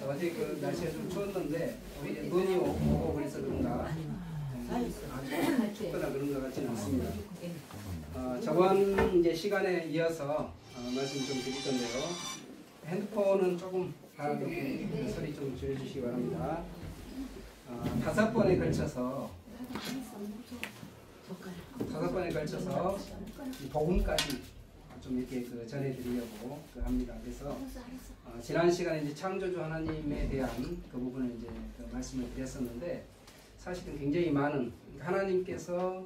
어제 그 날씨가 좀 추웠는데 우리 눈이 오고 그래서 그런가 아주 춥거나 그런 것 같지는 않습니다. 저번 이제 시간에 이어서 말씀 좀 드릴 건데요. 핸드폰은 조금 소리 좀 줄여주시기 바랍니다. 5번에 걸쳐서 복음까지 좀 이렇게 전해드리려고 합니다. 그래서 지난 시간에 이제 창조주 하나님에 대한 그 부분을 이제 말씀을 드렸었는데 사실은 굉장히 많은 하나님께서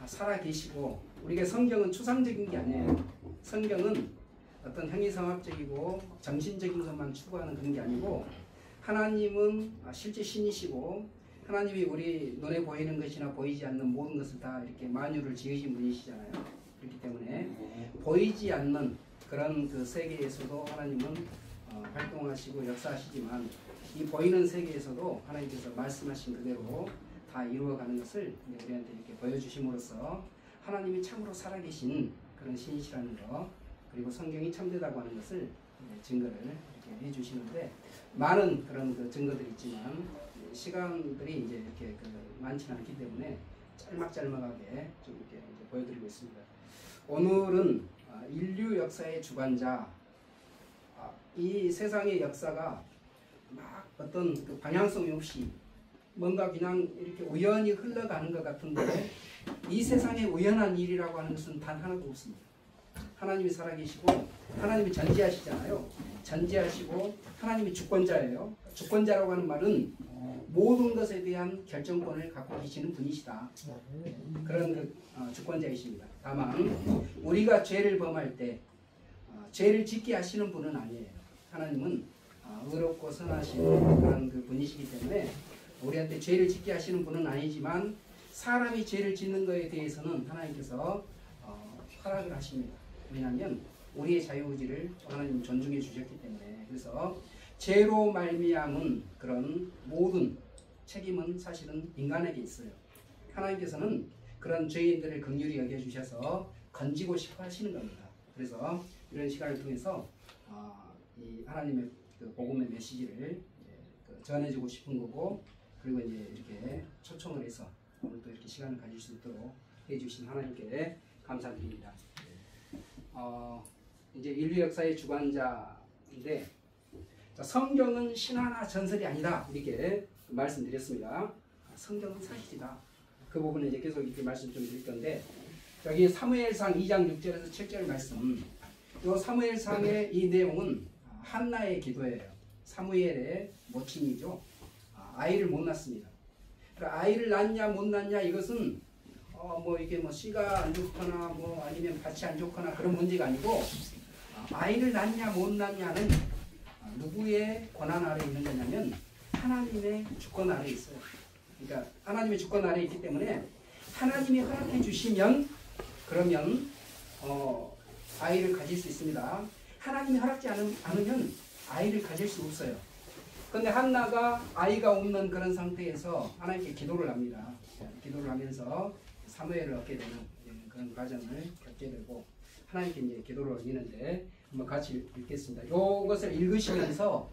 살아계시고 우리가 성경은 추상적인 게 아니에요. 성경은 어떤 형이상학적이고 정신적인 것만 추구하는 그런 게 아니고 하나님은 실제 신이시고 하나님이 우리 눈에 보이는 것이나 보이지 않는 모든 것을 다 이렇게 만유를 지으신 분이시잖아요. 그렇기 때문에 보이지 않는 그런 그 세계에서도 하나님은 활동하시고 역사하시지만 이 보이는 세계에서도 하나님께서 말씀하신 그대로 다 이루어가는 것을 우리한테 이렇게 보여주심으로써 하나님이 참으로 살아계신 그런 신이시라는 거 그리고 성경이 참되다고 하는 것을 증거를 이렇게 해주시는데 많은 그런 그 증거들이 있지만 시간들이 이제 이렇게 많지는 않기 때문에 짤막짤막하게 좀 이렇게 이제 보여드리고 있습니다. 오늘은 인류 역사의 주관자, 이 세상의 역사가 막 어떤 그 방향성이 없이 뭔가 그냥 이렇게 우연히 흘러가는 것 같은데 이 세상에 우연한 일이라고 하는 것은 단 하나도 없습니다. 하나님이 살아계시고 하나님이 전지하시잖아요. 전지하시고 하나님이 주권자예요. 주권자라고 하는 말은 모든 것에 대한 결정권을 갖고 계시는 분이시다. 그런 그 주권자이십니다. 다만 우리가 죄를 범할 때 죄를 짓게 하시는 분은 아니에요. 하나님은 의롭고 선하신 그런 그 분이시기 때문에 우리한테 죄를 짓게 하시는 분은 아니지만 사람이 죄를 짓는 것에 대해서는 하나님께서 허락을 하십니다. 왜냐하면 우리의 자유의지를 하나님 존중해 주셨기 때문에. 그래서 죄로 말미암은 그런 모든 책임은 사실은 인간에게 있어요. 하나님께서는 그런 죄인들을 긍휼히 여겨주셔서 건지고 싶어 하시는 겁니다. 그래서 이런 시간을 통해서 이 하나님의 그 복음의 메시지를 전해주고 싶은 거고 그리고 이제 이렇게 초청을 해서 오늘 또 이렇게 시간을 가질 수 있도록 해주신 하나님께 감사드립니다. 이제 인류 역사의 주관자인데 성경은 신화나 전설이 아니다 이렇게 말씀드렸습니다. 성경은 사실이다. 그 부분은 이제 계속 이렇게 말씀 좀 드릴 건데 여기 사무엘상 2장 6절에서 7절 말씀 이 사무엘상의 이 내용은 한나의 기도예요. 사무엘의 모친이죠. 아이를 못 낳습니다. 그러니까 아이를 낳냐 못 낳냐 이것은 뭐 이게 뭐 씨가 안 좋거나 뭐 아니면 밭이 안 좋거나 그런 문제가 아니고 아이를 낳냐 못 낳냐는 누구의 권한 아래 있는 거냐면 하나님의 주권 아래 있어요. 그러니까 하나님의 주권 아래 있기 때문에 하나님이 허락해 주시면 그러면 아이를 가질 수 있습니다. 하나님이 허락지 않으면 아이를 가질 수 없어요. 그런데 한나가 아이가 없는 그런 상태에서 하나님께 기도를 합니다. 기도를 하면서 사무엘을 얻게 되는 그런 과정을 겪게 되고 하나님께 이제 기도를 올리는데 한번 같이 읽겠습니다. 이것을 읽으시면서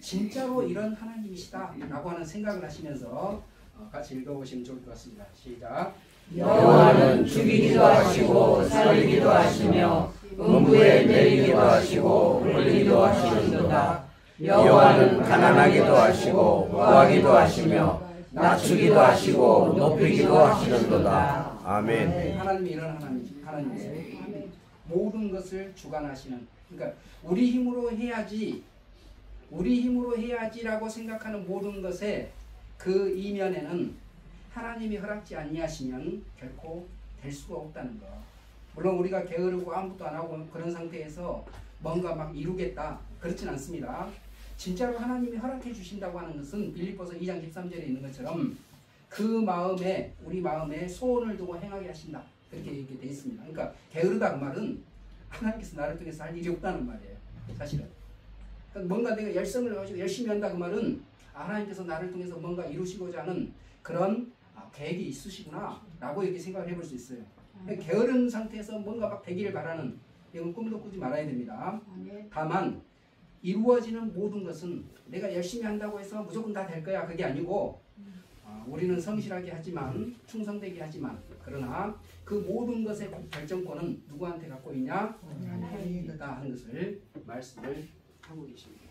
진짜로 이런 하나님이시다 라고 하는 생각을 하시면서 같이 읽어보시면 좋을 것 같습니다. 시작. 여호와는 죽이기도 하시고 살리기도 하시며 음부에 내리기도 하시고 올리기도 하시는도다. 여호와는 가난하기도 하시고 구하기도 하시며 낮추기도 하시고 높이기도 하시는도다. 아멘. 하나님이 이런 하나님이세요. 모든 것을 주관하시는. 그러니까 우리 힘으로 해야지라고 생각하는 모든 것에 그 이면에는 하나님이 허락지 아니하시면 결코 될 수가 없다는 거. 물론 우리가 게으르고 아무것도 안 하고 그런 상태에서 뭔가 막 이루겠다 그렇진 않습니다. 진짜로 하나님이 허락해 주신다고 하는 것은 빌립보서 2장 13절에 있는 것처럼 그 마음에 우리 마음에 소원을 두고 행하게 하신다 그렇게 얘기 되어 있습니다. 그러니까 게으르다 그 말은 하나님께서 나를 통해서 할 일이 없다는 말이에요. 사실은 그러니까 뭔가 내가 열성을 가지고 열심히 한다 그 말은 하나님께서 나를 통해서 뭔가 이루시고자 하는 그런 계획이 있으시구나 라고 이렇게 생각을 해볼 수 있어요. 게으른 상태에서 뭔가 막 되기를 바라는 이런 꿈도 꾸지 말아야 됩니다. 다만 이루어지는 모든 것은 내가 열심히 한다고 해서 무조건 다 될 거야 그게 아니고 우리는 성실하게 하지만 충성되게 하지만 그러나 그 모든 것의 결정권은 누구한테 갖고 있냐? 하나님이 있다 하는 것을 말씀을 하고 계십니다.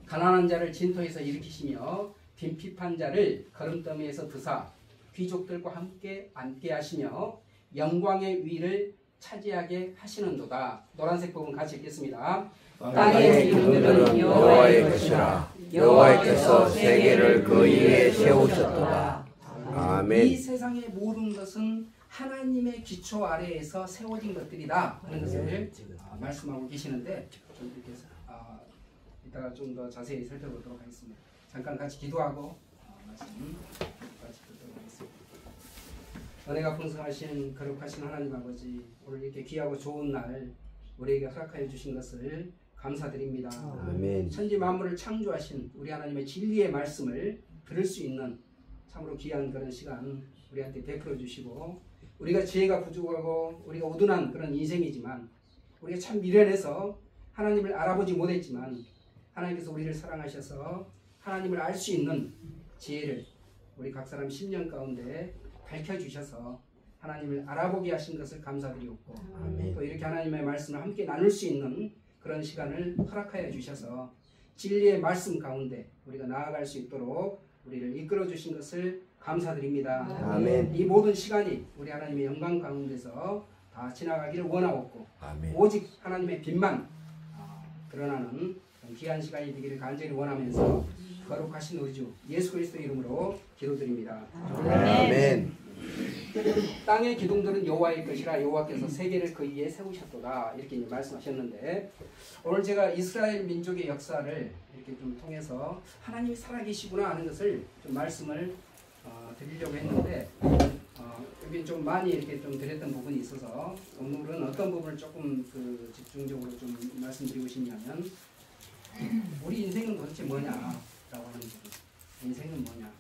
가난한 자를 진토에서 일으키시며 빈핍한 자를 거름더미에서 드사 귀족들과 함께 앉게 하시며 영광의 위를 차지하게 하시는도다. 노란색 부분 같이 읽겠습니다. 땅의 기둥들은 여호와의 것이라 여호와께서 세계를 그 위에 세우셨도다. 아멘. 이 세상의 모든 것은 하나님의 기초 아래에서 세워진 것들이다 하는 것을 말씀하고 계시는데 좀 이렇게 이따가 좀 더 자세히 살펴보도록 하겠습니다. 잠깐 같이 기도하고 말씀 같이 듣도록 하겠습니다. 은혜가 풍성하신 거룩하신 하나님 아버지, 오늘 이렇게 귀하고 좋은 날 우리에게 허락하여 주신 것을 감사드립니다. 아멘. 천지 만물을 창조하신 우리 하나님의 진리의 말씀을 들을 수 있는 참으로 귀한 그런 시간 우리한테 베풀어 주시고, 우리가 지혜가 부족하고 우리가 우둔한 그런 인생이지만 우리가 참 미련해서 하나님을 알아보지 못했지만 하나님께서 우리를 사랑하셔서 하나님을 알 수 있는 지혜를 우리 각 사람 심령 가운데 밝혀주셔서 하나님을 알아보게 하신 것을 감사드리옵고, 또 이렇게 하나님의 말씀을 함께 나눌 수 있는 그런 시간을 허락하여 주셔서 진리의 말씀 가운데 우리가 나아갈 수 있도록 우리를 이끌어 주신 것을 감사드립니다. 아멘. 이 모든 시간이 우리 하나님의 영광 가운데서 다 지나가기를 원하옵고, 아멘. 오직 하나님의 빛만 드러나는 귀한 시간이 되기를 간절히 원하면서 거룩하신 우리 주 예수 그리스도의 이름으로 기도드립니다. 아멘. 땅의 기둥들은 여호와의 것이라 여호와께서 세계를 그 위에 세우셨도다, 이렇게 말씀하셨는데, 오늘 제가 이스라엘 민족의 역사를 이렇게 좀 통해서 하나님이 살아계시구나 하는 것을 좀 말씀을 드리려고 했는데, 여기 좀 많이 이렇게 좀 드렸던 부분이 있어서 오늘은 어떤 부분을 조금 집중적으로 좀 말씀드리고 싶냐면, 우리 인생은 도대체 뭐냐라고 하는 부분, 인생은 뭐냐,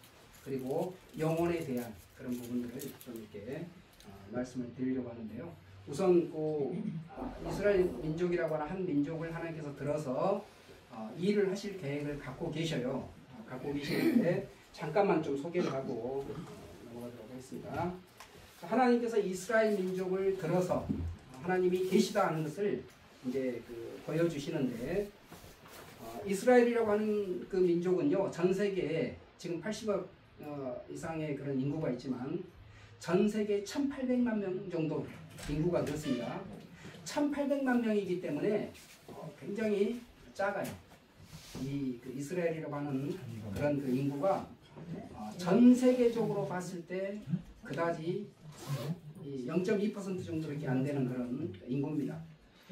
그리고 영혼에 대한 그런 부분들을 좀 이렇게 말씀을 드리려고 하는데요. 우선 이스라엘 민족이라고 하는 한 민족을 하나님께서 들어서 일을 하실 계획을 갖고 계셔요. 갖고 계시는데 잠깐만 좀 소개를 하고 넘어가도록 하겠습니다. 하나님께서 이스라엘 민족을 들어서 하나님이 계시다 하는 것을 이제 보여주시는데, 이스라엘이라고 하는 그 민족은요, 전 세계에 지금 80억 이상의 그런 인구가 있지만 전 세계 1800만 명 정도 인구가 그렇습니다. 1800만 명이기 때문에 굉장히 작아요. 이스라엘이라고 하는 그런 그 인구가 전 세계적으로 봤을 때 그다지 0.2% 정도밖에 안 되는 그런 인구입니다.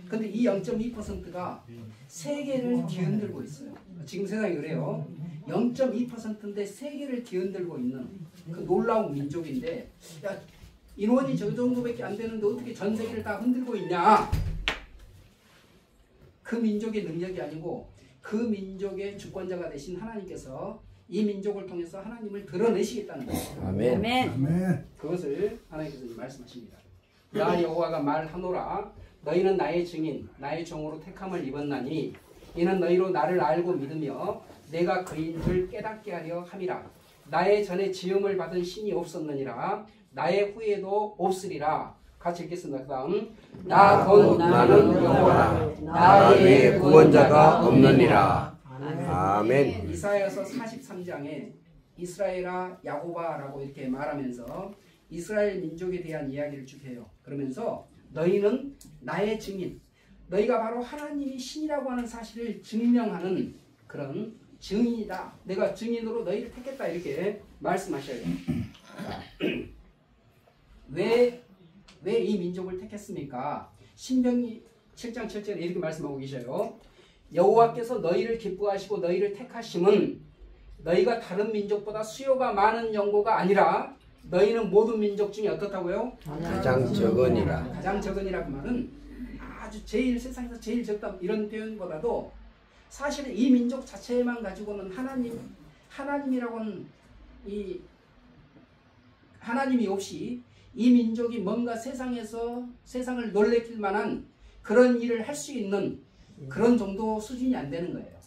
근데 이 0.2%가 세계를 뒤흔들고 있어요. 지금 세상이 그래요. 0.2%인데 세계를 뒤흔들고 있는 그 놀라운 민족인데, 야, 인원이 저 정도밖에 안 되는데 어떻게 전 세계를 다 흔들고 있냐? 그 민족의 능력이 아니고 그 민족의 주권자가 되신 하나님께서 이 민족을 통해서 하나님을 드러내시겠다는 거예요. 아멘. 아멘. 그것을 하나님께서 말씀하십니다. 나 여호와가 말하노라, 너희는 나의 증인 나의 종으로 택함을 입었나니 이는 너희로 나를 알고 믿으며 내가 그인 줄 깨닫게 하려 함이라. 나의 전에 지음을 받은 신이 없었느니라, 나의 후에도 없으리라. 같이 읽겠습니다. 그 다음, 나는 여호와라, 나 외에 구원자가 없느니라. 아멘. 이사야서 43장에 이스라엘아 야고바라고 이렇게 말하면서 이스라엘 민족에 대한 이야기를 쭉 해요. 그러면서 너희는 나의 증인, 너희가 바로 하나님이 신이라고 하는 사실을 증명하는 그런 증인이다. 내가 증인으로 너희를 택했다, 이렇게 말씀하셔요. 왜 이 민족을 택했습니까? 신명기 7장 7절에 이렇게 말씀하고 계셔요. 여호와께서 너희를 기뻐하시고 너희를 택하심은 너희가 다른 민족보다 수요가 많은 연고가 아니라 너희는 모든 민족 중에 어떻다고요? 가장 적으니라. 가장 적은이라고 말은 아주 세상에서 제일 적다, 이런 표현보다도 사실은 이 민족 자체만 가지고는 하나님이라고는 이 하나님이 없이 이 민족이 뭔가 세상을 놀래킬 만한 그런 일을 할 수 있는 그런 정도 수준이 안 되는 거예요.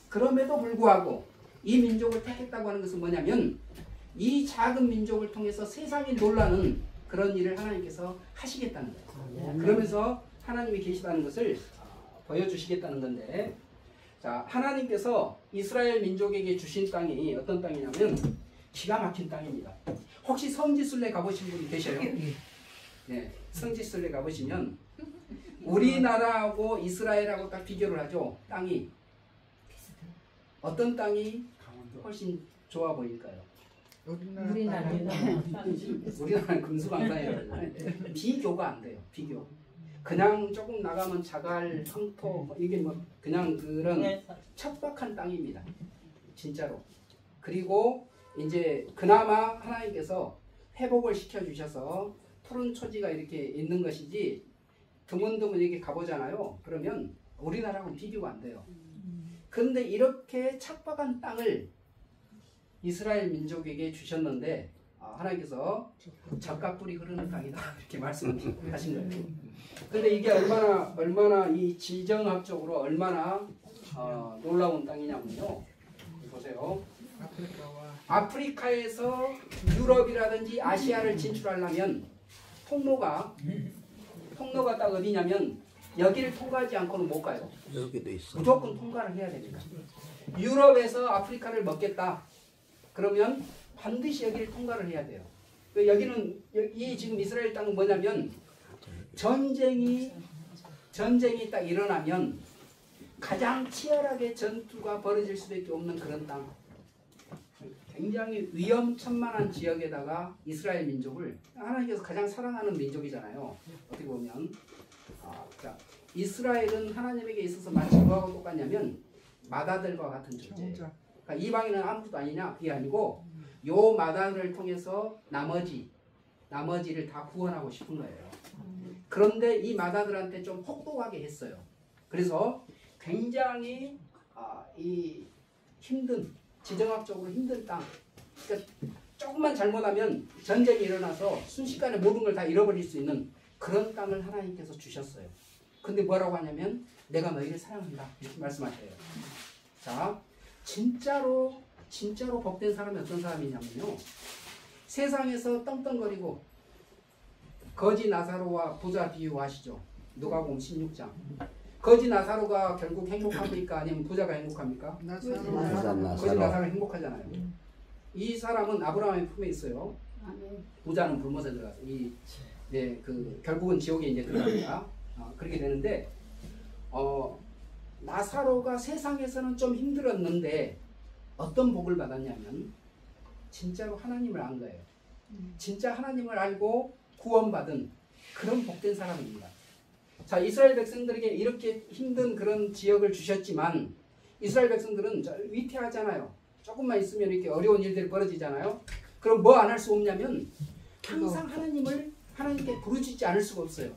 그럼에도 불구하고 이 민족을 택했다고 하는 것은 뭐냐면 이 작은 민족을 통해서 세상이 놀라는 그런 일을 하나님께서 하시겠다는 거예요. 그러면서 하나님이 계시다는 것을 보여주시겠다는 건데, 자, 하나님께서 이스라엘 민족에게 주신 땅이 어떤 땅이냐면 기가 막힌 땅입니다. 혹시 성지순례 가보신 분이 계셔요? 네, 성지순례 가보시면 우리나라하고 이스라엘하고 딱 비교를 하죠. 땅이 어떤 땅이 훨씬 좋아 보일까요? 우리나라는 금수강산이라요. 비교가 안 돼요. 비교. 그냥 조금 나가면 자갈, 황토, 이게 뭐 그냥 그런 척박한 땅입니다. 진짜로. 그리고 이제 그나마 하나님께서 회복을 시켜주셔서 푸른 초지가 이렇게 있는 것이지, 드문드문 이렇게 가보잖아요. 그러면 우리나라하고는 비교가 안 돼요. 그런데 이렇게 척박한 땅을 이스라엘 민족에게 주셨는데, 하나님께서 젓가 뿌리 흐르는 땅이다 이렇게 말씀하신 거예요. 근데 이게 얼마나 이 지정학적으로 얼마나 놀라운 땅이냐면요. 보세요. 아프리카에서 유럽이라든지 아시아를 진출하려면 통로가 딱 어디냐면 여기를 통과하지 않고는 못 가요. 여기도 있어. 무조건 통과를 해야 됩니다. 유럽에서 아프리카를 먹겠다. 그러면 반드시 여기를 통과를 해야 돼요. 여기는 이 지금 이스라엘 땅은 뭐냐면 전쟁이 딱 일어나면 가장 치열하게 전투가 벌어질 수밖에 없는 그런 땅. 굉장히 위험천만한 지역에다가 이스라엘 민족을, 하나님께서 가장 사랑하는 민족이잖아요. 어떻게 보면 자, 이스라엘은 하나님에게 있어서 마치 뭐하고 똑같냐면 마다들과 같은 존재예요. 그러니까 이방인은 아무것도 아니냐? 그게 아니고 요 마다들을 통해서 나머지를 다 구원하고 싶은 거예요. 그런데 이 마다들한테 좀 혹독하게 했어요. 그래서 굉장히 이 힘든, 지정학적으로 힘든 땅, 그러니까 조금만 잘못하면 전쟁이 일어나서 순식간에 모든 걸 다 잃어버릴 수 있는 그런 땅을 하나님께서 주셨어요. 근데 뭐라고 하냐면 내가 너희를 사랑한다 이렇게 말씀하셔요. 자, 진짜로 복된 사람이 어떤 사람이냐면요, 세상에서 떵떵거리고 거지 나사로와 부자 비유 아시죠? 누가복음 16장. 거지 나사로가 결국 행복합니까? 아니면 부자가 행복합니까? 거지 나사로 행복하잖아요. 이 사람은 아브라함의 품에 있어요. 부자는 불못에 들어가서 결국은 지옥에 이제 들어갑니다. 그렇게 되는데, 나사로가 세상에서는 좀 힘들었는데 어떤 복을 받았냐면 진짜로 하나님을 안 거예요. 진짜 하나님을 알고 구원받은 그런 복된 사람입니다. 자, 이스라엘 백성들에게 이렇게 힘든 그런 지역을 주셨지만 이스라엘 백성들은 위태하잖아요. 조금만 있으면 이렇게 어려운 일들이 벌어지잖아요. 그럼 뭐 안 할 수 없냐면 항상 하나님께 부르짖지 않을 수가 없어요.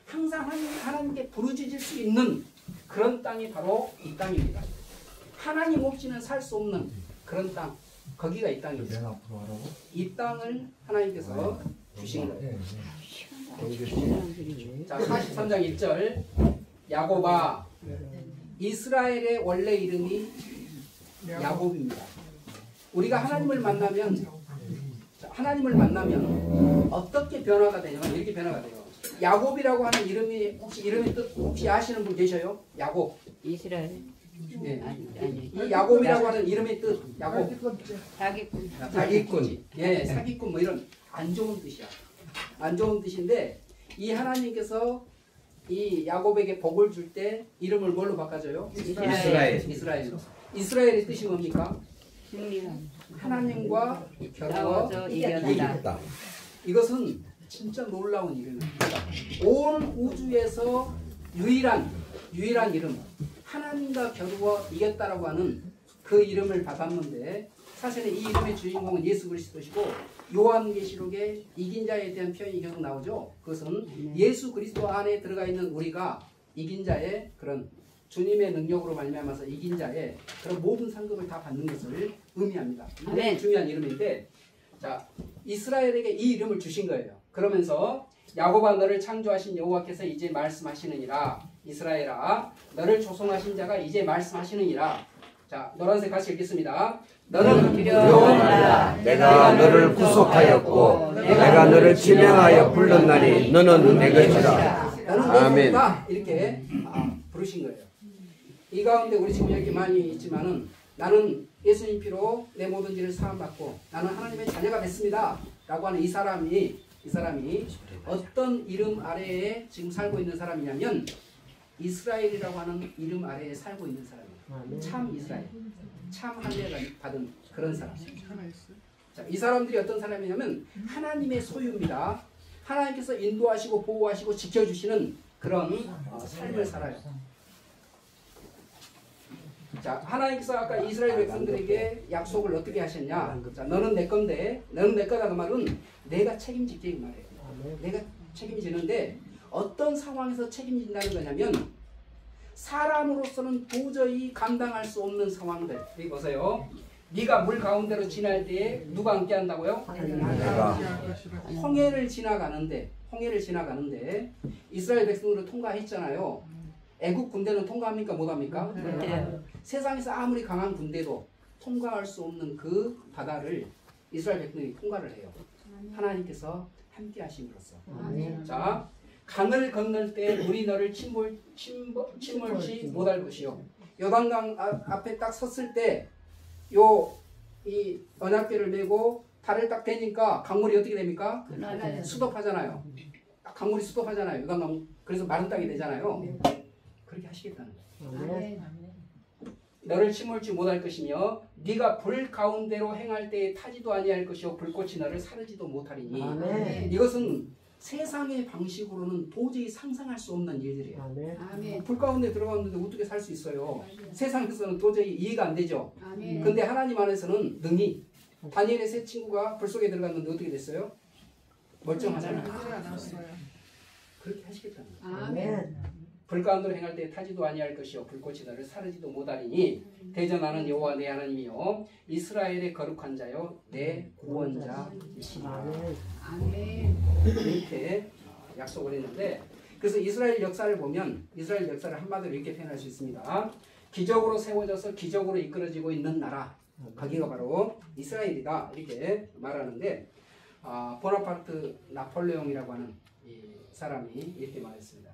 항상 하나님께 부르짖을 수 있는 그런 땅이 바로 이 땅입니다. 하나님 없이는 살 수 없는 그런 땅, 거기가 이 땅입니다. 이 땅을 하나님께서 주신 거예요. 자, 43장 1절. 야곱아, 이스라엘의 원래 이름이 야곱입니다. 우리가 하나님을 만나면 어떻게 변화가 되냐면 이렇게 변화가 돼요. 야곱이라고 하는 이름이 이름의 뜻 혹시 아시는 분 계셔요? 야곱. 이스라엘. 네. 아니. 이 야곱이라고 하는 이름의 뜻, 야곱. 사기꾼. 예, 사기꾼 뭐 이런 안 좋은 뜻이야. 안 좋은 뜻인데 이 하나님께서 이 야곱에게 복을 줄 때 이름을 뭘로 바꿔줘요? 이스라엘의 뜻이 뭡니까? 하나님과 겨루어 이겼다. 이것은 진짜 놀라운 이름입니다. 온 우주에서 유일한 이름, 하나님과 겨루어 이겼다라고 하는 그 이름을 받았는데, 사실은 이 이름의 주인공은 예수 그리스도시고 요한계시록에 이긴 자에 대한 표현이 계속 나오죠. 그것은 예수 그리스도 안에 들어가 있는 우리가 이긴 자의 그런 주님의 능력으로 말미암아서 이긴 자의 그런 모든 상급을 다 받는 것을 의미합니다. 굉장히 중요한 이름인데, 자, 이스라엘에게 이 이름을 주신 거예요. 그러면서 야곱아, 너를 창조하신 여호와께서 이제 말씀하시느니라. 이스라엘아 너를 조성하신 자가 이제 말씀하시느니라. 자, 노란색 같이 읽겠습니다. 너는 두려워하라. 내가 너를 구속하였고 내가 너를 지명하여 불렀나니 너는 내 것이라. 너는 아멘. 내 것이다. 이렇게 부르신 거예요. 이 가운데 우리 지금 여기 많이 있지만은 나는 예수님 피로 내 모든 죄를 사함받고 나는 하나님의 자녀가 됐습니다 라고 하는 이 사람이 어떤 이름 아래에 지금 살고 있는 사람이냐면 이스라엘이라고 하는 이름 아래에 살고 있는 사람이에요. 참 이스라엘, 참 할례가 받은 그런 사람. 자, 이 사람들이 어떤 사람이냐면 하나님의 소유입니다. 하나님께서 인도하시고 보호하시고 지켜주시는 그런 삶을 살아요. 자, 하나님께서 아까 이스라엘 백성들에게 약속을 어떻게 하셨냐? 자, 너는 내 건데, 너는 내 거다 그 말은 내가 책임질게 이 말이에요. 내가 책임지는데 어떤 상황에서 책임진다는 거냐면 사람으로서는 도저히 감당할 수 없는 상황들. 여기 보세요. 네가 물 가운데로 지날 때에 누가 함께 한다고요? 내가 홍해를 지나가는데 이스라엘 백성으로 통과했잖아요. 애국 군대는 통과합니까? 못합니까? 세상에서 아무리 강한 군대도 통과할 수 없는 그 바다를 이스라엘 백성이 통과를 해요. 하나님께서 함께 하심으로써. 자, 강을 건널 때 물이 너를 침몰치 못할 것이요. 요단강 앞에 딱 섰을 때 이 언약궤를 메고 발을 딱 대니까 강물이 어떻게 됩니까? 수도하잖아요. 강물이 수도하잖아요. 요단강. 그래서 마른 땅이 되잖아요. 그렇게 하시겠다는 거예요. 너를 침몰치 못할 것이며 네가 불 가운데로 행할 때에 타지도 아니할 것이요 불꽃이 너를 사르지도 못하리니. 아멘. 이것은 세상의 방식으로는 도저히 상상할 수 없는 일들이에요. 아멘. 불 가운데 들어갔는데 어떻게 살 수 있어요? 세상에서는 도저히 이해가 안 되죠. 아멘. 근데 하나님 안에서는 능히. 다니엘의 세 친구가 불 속에 들어갔는데 어떻게 됐어요? 멀쩡하잖아요. 그렇게 하시겠다는 거예요. 아멘. 불 가운데로 행할 때 타지도 아니할 것이요 불꽃이 너를 사르지도 못하리니 대전하는 여호와 내 하나님이요 이스라엘의 거룩한 자요 내 구원자이시라. 아멘. 이렇게 약속을 했는데, 그래서 이스라엘 역사를 보면 이스라엘 역사를 한마디로 이렇게 표현할 수 있습니다. 기적으로 세워져서 기적으로 이끌어지고 있는 나라, 거기가 바로 이스라엘이다 이렇게 말하는데, 보나파르트 나폴레옹이라고 하는 이 사람이 이렇게 말했습니다.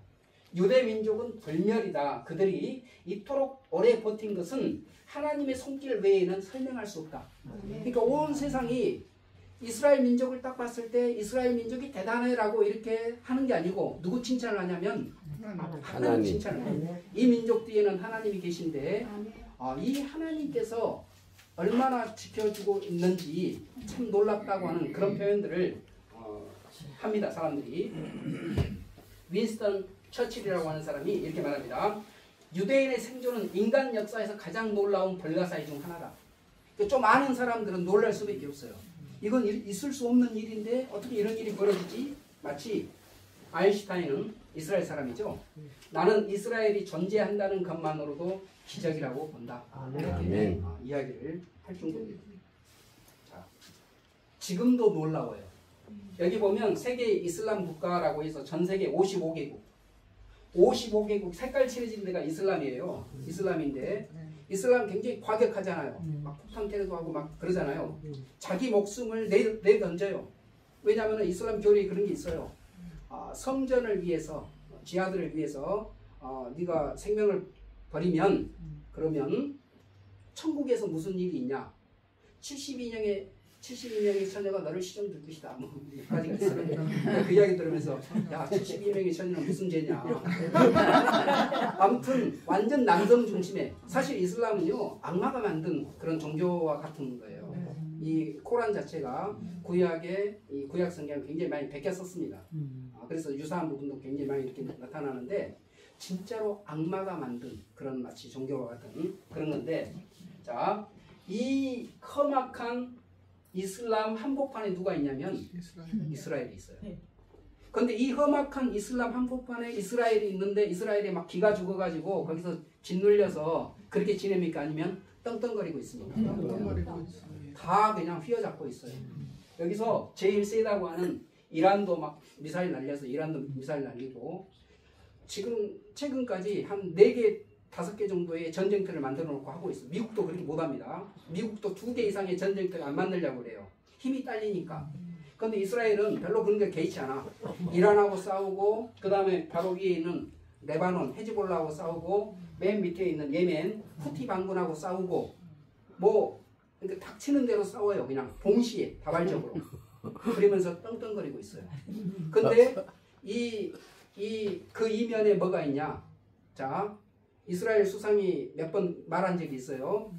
유대 민족은 불멸이다. 그들이 이토록 오래 버틴 것은 하나님의 손길 외에는 설명할 수 없다. 그러니까 온 세상이 이스라엘 민족을 딱 봤을 때 이스라엘 민족이 대단해라고 이렇게 하는 게 아니고 누구 칭찬을 하냐면 하나님 칭찬을 해요. 이 민족 뒤에는 하나님이 계신데 이 하나님께서 얼마나 지켜주고 있는지 참 놀랍다고 하는 그런 표현들을 합니다. 사람들이. 윈스턴 처칠이라고 하는 사람이 이렇게 말합니다. 유대인의 생존은 인간 역사에서 가장 놀라운 불가사의 중 하나다. 좀 아는 사람들은 놀랄 수밖에 없어요. 이건 있을 수 없는 일인데 어떻게 이런 일이 벌어지지? 마치 아인슈타인은 이스라엘 사람이죠. 나는 이스라엘이 존재한다는 것만으로도 기적이라고 본다. 이렇게 이야기를 할 정도입니다. 자, 지금도 놀라워요. 여기 보면 세계 이슬람 국가라고 해서 전 세계 55개국 색깔 칠해진 데가 이슬람이에요. 이슬람인데 이슬람 굉장히 과격하잖아요. 막 폭탄 테러도 하고 막 그러잖아요. 자기 목숨을 내던져요. 왜냐하면 이슬람 교리에 그런 게 있어요. 성전을 위해서, 지하들을 위해서 네가 생명을 버리면 그러면 천국에서 무슨 일이 있냐? 72명의 처녀가 너를 시험 들 것이다. 뭐 가지가 있어요. 그 이야기 들으면서 야 72명의 처녀는 무슨 죄냐. 아무튼 완전 남성 중심의, 사실 이슬람은요 악마가 만든 그런 종교와 같은 거예요. 이 코란 자체가 구약의 이 구약 성경을 굉장히 많이 베껴 썼습니다. 그래서 유사한 부분도 굉장히 많이 이렇게 나타나는데 진짜로 악마가 만든 그런 마치 종교와 같은 그런 건데, 자, 이 험악한 이슬람 한복판에 누가 있냐면 이스라엘이 있어요. 그런데 이 험악한 이슬람 한복판에 이스라엘이 있는데 이스라엘에 막 기가 죽어가지고 거기서 짓눌려서 그렇게 지냅니까? 아니면 떵떵거리고 있습니까? 다 그냥 휘어잡고 있어요. 여기서 제일 세다고 하는 이란도 막 미사일 날려서 이란도 미사일 날리고 지금 최근까지 한 4개, 5개 정도의 전쟁터를 만들어 놓고 하고 있어요. 미국도 그렇게 못합니다. 미국도 2개 이상의 전쟁터를 안 만들려고 그래요. 힘이 딸리니까. 그런데 이스라엘은 별로 그런 게 개의치 않아. 이란하고 싸우고 그 다음에 바로 위에 있는 레바논, 헤즈볼라하고 싸우고 맨 밑에 있는 예멘, 후티 반군하고 싸우고 뭐 그러니까 닥치는 대로 싸워요. 그냥 동시에 다발적으로. 그러면서 떵떵거리고 있어요. 근데 그 이면에 뭐가 있냐? 자, 이스라엘 수상이 몇 번 말한 적이 있어요.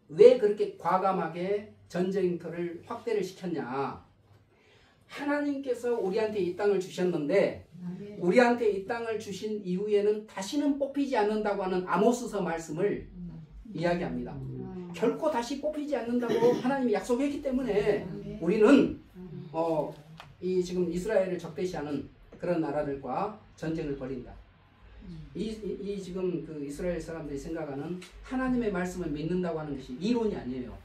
왜 그렇게 과감하게 전쟁터를 확대를 시켰냐? 하나님께서 우리한테 이 땅을 주셨는데 우리한테 이 땅을 주신 이후에는 다시는 뽑히지 않는다고 하는 아모스서 말씀을 이야기합니다. 결코 다시 뽑히지 않는다고 하나님이 약속했기 때문에 우리는 이 지금 이스라엘을 적대시하는 그런 나라들과 전쟁을 벌인다. 이 지금 그 이스라엘 사람들이 생각하는 하나님의 말씀을 믿는다고 하는 것이 이론이 아니에요.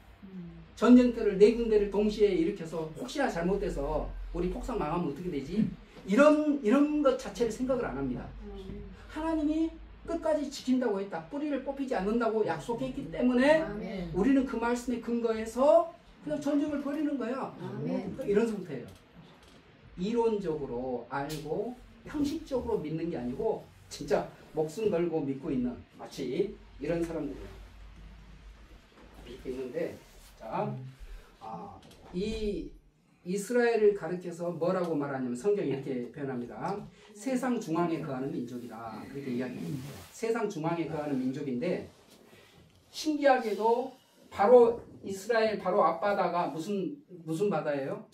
전쟁터를 4군데를 동시에 일으켜서 혹시나 잘못돼서 우리 폭삭 망하면 어떻게 되지? 이런 것 자체를 생각을 안 합니다. 하나님이 끝까지 지킨다고 했다. 뿌리를 뽑히지 않는다고 약속했기 때문에 우리는 그 말씀에 근거해서 그냥 전쟁을 벌이는 거야. 이런 상태예요. 이론적으로 알고 형식적으로 믿는 게 아니고 진짜 목숨 걸고 믿고 있는 마치 이런 사람들이에요. 믿고 있는데 자, 이 이스라엘을 가리켜서 뭐라고 말하냐면 성경이 이렇게 표현합니다. 세상 중앙에 거하는 민족이다. 그렇게 이야기합니다. 세상 중앙에 거하는 민족인데 신기하게도 바로 이스라엘 바로 앞바다가 무슨 바다예요?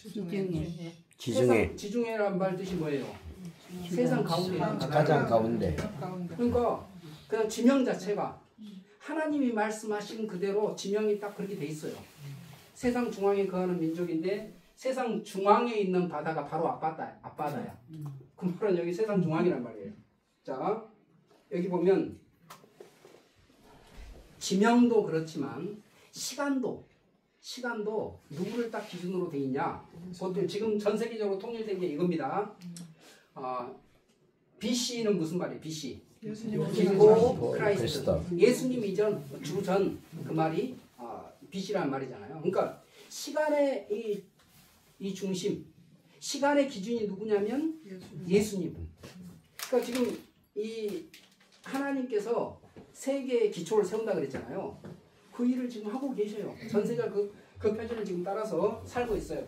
지중해란 말 뜻이 뭐예요? 세상 가운데 있는 바다. 가장 가운데. 그러니까 그냥 지명 자체가 하나님이 말씀하신 그대로 지명이 딱 그렇게 돼 있어요. 세상 중앙에 거하는 민족인데 세상 중앙에 있는 바다가 바로 앞바다야. 그 말은 여기 세상 중앙이란 말이에요. 자, 여기 보면 지명도 그렇지만 시간도 누구를 딱 기준으로 돼 있냐? 보통 지금 전 세계적으로 통일된 게 이겁니다. BC는 무슨 말이에요? BC. 비포 크라이스트. 예수님 이전, 주전 그 말이 BC라는 말이잖아요. 그러니까 시간의 이 중심, 시간의 기준이 누구냐면 예수님. 그러니까 지금 이 하나님께서 세계의 기초를 세운다 그랬잖아요. 그 일을 지금 하고 계셔요. 전 세계가 그 표준을 지금 따라서 살고 있어요.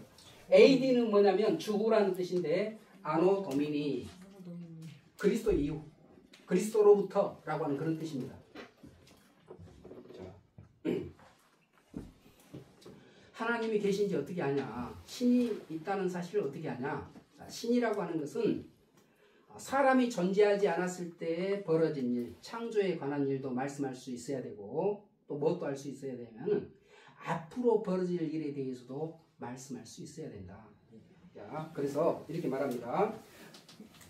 AD는 뭐냐면 주후라는 뜻인데 아노 도미니, 그리스도 이후, 그리스도로부터라고 하는 그런 뜻입니다. 하나님이 계신지 어떻게 아냐? 신이 있다는 사실을 어떻게 아냐? 신이라고 하는 것은 사람이 존재하지 않았을 때 벌어진 일, 창조에 관한 일도 말씀할 수 있어야 되고 또 무엇도 알 수 있어야 되면 앞으로 벌어질 일에 대해서도 말씀할 수 있어야 된다. 자, 그래서 이렇게 말합니다.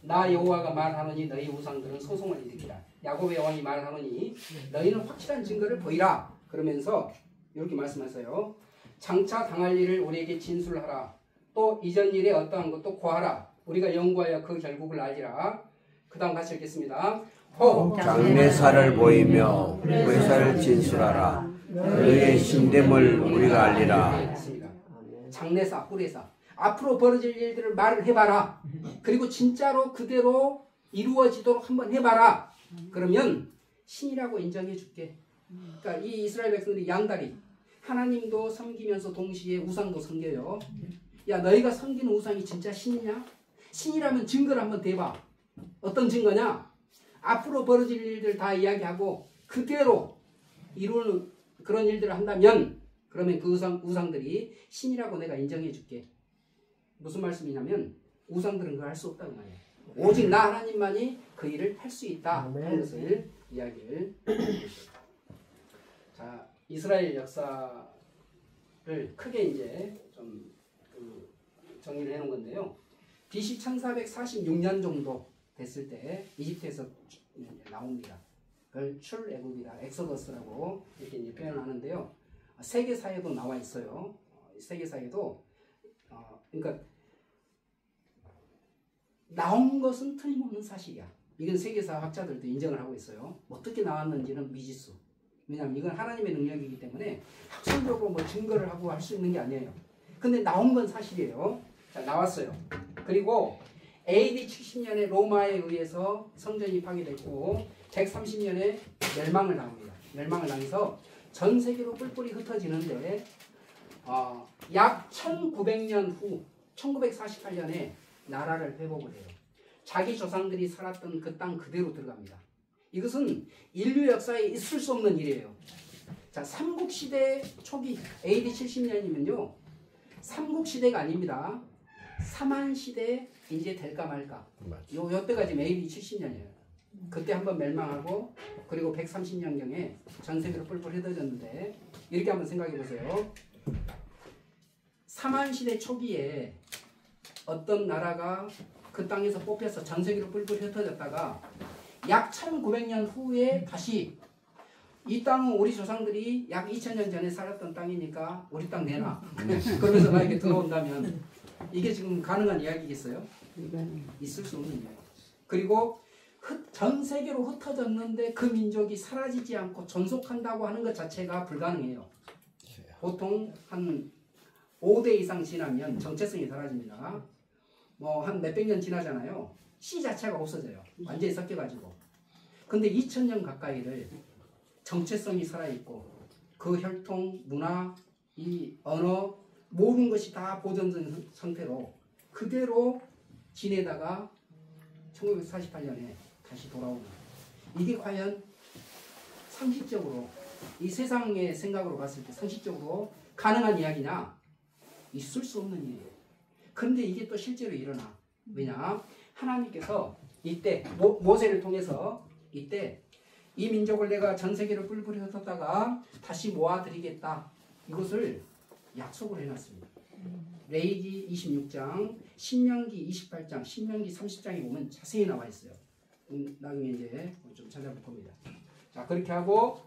나 여호와가 말하노니 너희 우상들은 소송을 일으키라. 야곱의 왕이 말하노니 너희는 확실한 증거를 보이라. 그러면서 이렇게 말씀하세요. 장차 당할 일을 우리에게 진술하라. 또 이전 일에 어떠한 것도 고하라. 우리가 연구하여 그 결국을 알리라. 그 다음 같이 읽겠습니다. 혹 장래사를 보이며 의사를 진술하라. 너희의 신됨을 우리가 알리라. 장래사, 후래사. 앞으로 벌어질 일들을 말을 해봐라. 그리고 진짜로 그대로 이루어지도록 한번 해봐라. 그러면 신이라고 인정해 줄게. 그러니까 이 이스라엘 백성들이 양다리. 하나님도 섬기면서 동시에 우상도 섬겨요. 야, 너희가 섬기는 우상이 진짜 신이냐? 신이라면 증거를 한번 대봐. 어떤 증거냐? 앞으로 벌어질 일들 다 이야기하고 그대로 이루는 그런 일들을 한다면 그러면 그 우상들이 신이라고 내가 인정해 줄게. 무슨 말씀이냐면 우상들은 그걸 할 수 없다고 말이에요. 오직 나 하나님만이 그 일을 할 수 있다 하는 것을 이야기를 자, 이스라엘 역사를 크게 이제 좀 정리를 해놓은 건데요. BC 1446년 정도 됐을 때 이집트에서 나옵니다. 그걸 출애굽이다, 엑소더스라고 이렇게 이제 표현하는데요. 세계사에도 나와 있어요. 세계사에도 그러니까 나온 것은 틀림없는 사실이야. 이건 세계사 학자들도 인정을 하고 있어요. 어떻게 나왔는지는 미지수. 왜냐하면 이건 하나님의 능력이기 때문에 학술적으로 뭐 증거를 하고 할 수 있는 게 아니에요. 근데 나온 건 사실이에요. 자, 나왔어요. 그리고 AD 70년에 로마에 의해서 성전이 파괴됐고 130년에 멸망을 당합니다. 멸망을 당해서 전 세계로 뿔뿔이 흩어지는데 약 1900년 후 1948년에 나라를 회복을 해요. 자기 조상들이 살았던 그 땅 그대로 들어갑니다. 이것은 인류 역사에 있을 수 없는 일이에요. 자, 삼국시대 초기 AD 70년이면요. 삼국시대가 아닙니다. 삼한시대 이제 될까 말까. 요때가 지금 AD 70년이에요. 그때 한번 멸망하고 그리고 130년경에 전 세계로 뿔뿔 흩어졌는데 이렇게 한번 생각해 보세요. 삼한시대 초기에 어떤 나라가 그 땅에서 뽑혀서 전 세계로 뿔뿔 흩어졌다가 약 1900년 후에 다시 이 땅은 우리 조상들이 약 2000년 전에 살았던 땅이니까 우리 땅 내놔. 그러면서 나에게 들어온다면 이게 지금 가능한 이야기겠어요? 있을 수 없는 이야기. 그리고 전 세계로 흩어졌는데 그 민족이 사라지지 않고 존속한다고 하는 것 자체가 불가능해요. 보통 한 5대 이상 지나면 정체성이 사라집니다. 뭐 한 몇백 년 지나잖아요. 씨 자체가 없어져요. 완전히 섞여가지고. 근데 2000년 가까이를 정체성이 살아있고 그 혈통, 문화, 이 언어 모든 것이 다 보존된 상태로 그대로 지내다가 1948년에 다시 돌아오는 이게 과연 상식적으로 이 세상의 생각으로 봤을 때 상식적으로 가능한 이야기냐? 있을 수 없는 일이에요. 그런데 이게 또 실제로 일어나. 왜냐? 하나님께서 이때 모세를 통해서 이때 이 민족을 내가 전 세계로 뿔뿔이 흩었다가 다시 모아드리겠다. 이것을 약속을 해놨습니다. 레위기 26장, 신명기 28장, 신명기 30장에 보면 자세히 나와 있어요. 나중에 이제 좀 찾아볼 겁니다. 자, 그렇게 하고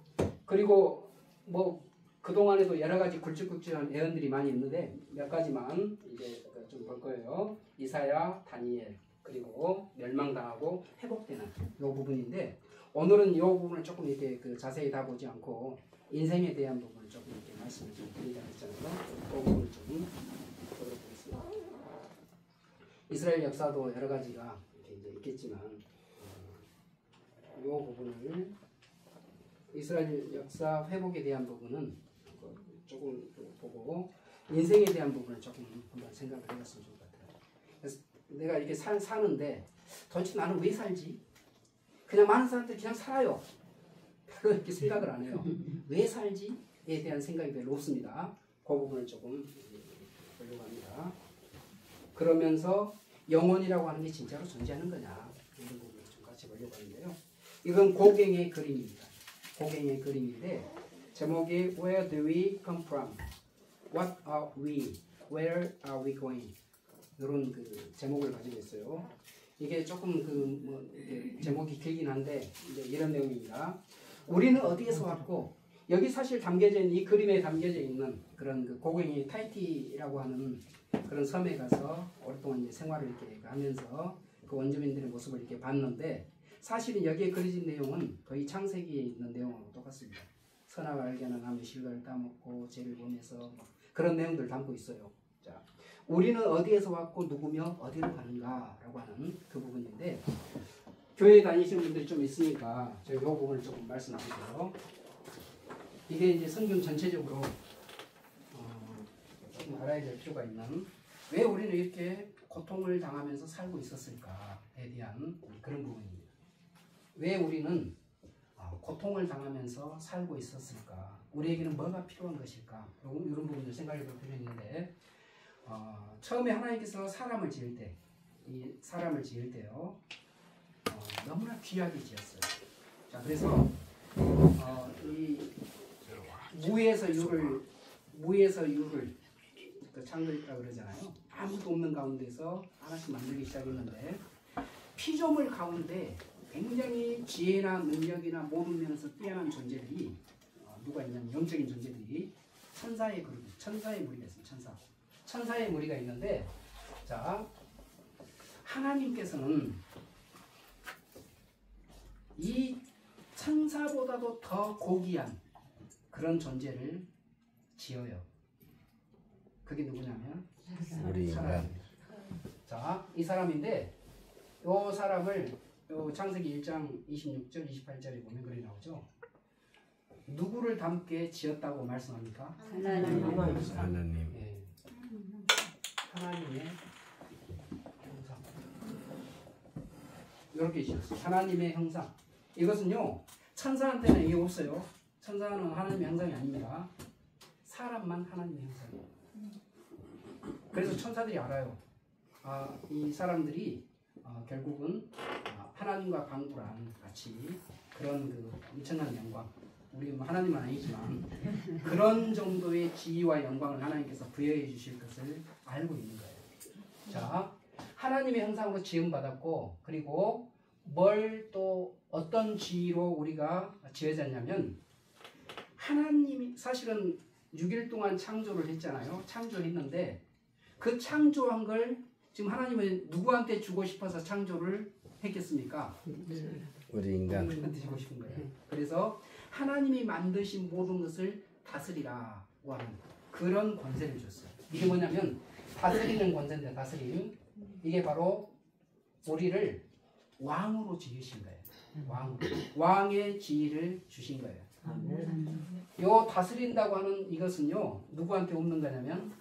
그리고 뭐 그동안에도 여러 가지 굵직굵직한 예언들이 많이 있는데 몇 가지만 이제 좀 볼 거예요. 이사야, 다니엘, 그리고 멸망당하고 회복되는 이 부분인데 오늘은 이 부분을 조금 이렇게 자세히 다 보지 않고 인생에 대한 부분을 조금 이렇게 말씀을 좀 드리자고 했잖아요. 그 부분을 좀 보도록 하겠습니다. 이스라엘 역사도 여러 가지가 이렇게 이제 있겠지만 이 부분을 이스라엘 역사 회복에 대한 부분은 조금 보고 인생에 대한 부분을 조금 한번 생각을 해봤으면 좋을 것 같아요. 그래서 내가 이렇게 사는데 도대체 나는 왜 살지? 그냥 많은 사람들이 그냥 살아요. 별로 이렇게 생각을 안 해요. 왜 살지에 대한 생각이 별로 없습니다. 그 부분을 조금 보려고 합니다. 그러면서 영혼이라고 하는 게 진짜로 존재하는 거냐 이런 부분을 좀 같이 보려고 하는데요. 이건 고갱의 그림입니다. 고갱의 그림인데 제목이 Where do we come from? What are we? Where are we going? 이런 제목을 가지고 있어요. 이게 조금 제목이 길긴 한데 이제 이런 내용입니다. 우리는 어디에서 왔고 여기 사실 담겨져 있는 이 그림에 담겨져 있는 그런 고갱이 타이티라고 하는 그런 섬에 가서 오랫동안 이제 생활을 이렇게 하면서 그 원주민들의 모습을 이렇게 봤는데 사실은 여기에 그려진 내용은 거의 창세기에 있는 내용하고 똑같습니다. 선악을 알게는 하며 실과를 따먹고 죄를 범해서 그런 내용들을 담고 있어요. 자, 우리는 어디에서 왔고 누구며 어디로 가는가라고 하는 그 부분인데 교회 다니시는 분들이 좀 있으니까 제가 이 부분을 조금 말씀드릴게요. 이게 이제 성경 전체적으로 좀 알아야 될 필요가 있는 왜 우리는 이렇게 고통을 당하면서 살고 있었을까에 대한 그런 부분입니다. 왜 우리는 고통을 당하면서 살고 있었을까? 우리에게는 뭐가 필요한 것일까? 이런 부분을 생각해 볼 필요가 있는데 처음에 하나님께서 사람을 지을 때, 이 사람을 지을 때요, 너무나 귀하게 지었어요. 자, 그래서 이 무에서 유를 창조했다고 그러잖아요. 아무도 없는 가운데서 하나씩 만들기 시작했는데 피조물 가운데 굉장히 지혜나 능력이나 모든 면에서 뛰어난 존재들이 누가 있냐면 영적인 존재들이 천사의 무리가 있습니다. 천사의 무리가 있는데 자 하나님께서는 이 천사보다도 더 고귀한 그런 존재를 지어요. 그게 누구냐면 우리 인간. 사람입니다. 자, 이 사람인데 이 사람을 요 창세기 1장 26절 28절에 보면 그렇게 나오죠. 누구를 닮게 지었다고 말씀합니까? 하나님. 예. 하나님의 형상. 이렇게 지었어요. 하나님의 형상. 이것은요, 천사한테는 이게 없어요. 천사는 하나님의 형상이 아닙니다. 사람만 하나님의 형상이에요. 그래서 천사들이 알아요. 아, 이 사람들이 결국은 하나님과 방불한 같이 그런 그 엄청난 영광, 우리 뭐 하나님은 아니지만 그런 정도의 지위와 영광을 하나님께서 부여해 주실 것을 알고 있는 거예요. 자, 하나님의 형상으로 지음받았고, 그리고 뭘 또 어떤 지위로 우리가 지어졌냐면, 하나님이 사실은 6일 동안 창조를 했잖아요. 창조했는데 그 창조한 걸 지금 하나님은 누구한테 주고 싶어서 창조를 했겠습니까? 우리 인간. 누구한테 주고 싶은 거예요. 그래서 하나님이 만드신 모든 것을 다스리라고 하는 그런 권세를 줬어요. 이게 뭐냐면 다스리는 권세인데, 다스림. 이게 바로 우리를 왕으로 지으신 거예요. 왕으로. 왕의 지위를 주신 거예요. 요 다스린다고 하는 이것은요, 누구한테 없는 거냐면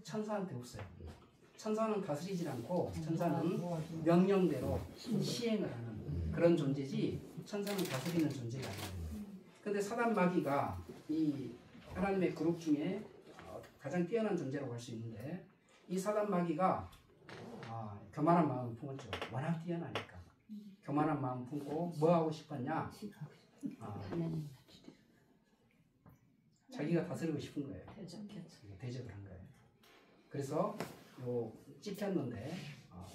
천사한테 없어요. 천사는 다스리질 않고 천사는 명령대로 시행을 하는 그런 존재지, 천사는 다스리는 존재가 아니에요. 근데 사단 마귀가 이 하나님의 그룹 중에 가장 뛰어난 존재라고 할 수 있는데, 이 사단 마귀가 교만한 마음을 품었죠. 워낙 뛰어나니까. 교만한 마음 품고 뭐 하고 싶었냐? 자기가 다스리고 싶은 거예요. 대적을 한 거예요. 그래서 요 찍혔는데,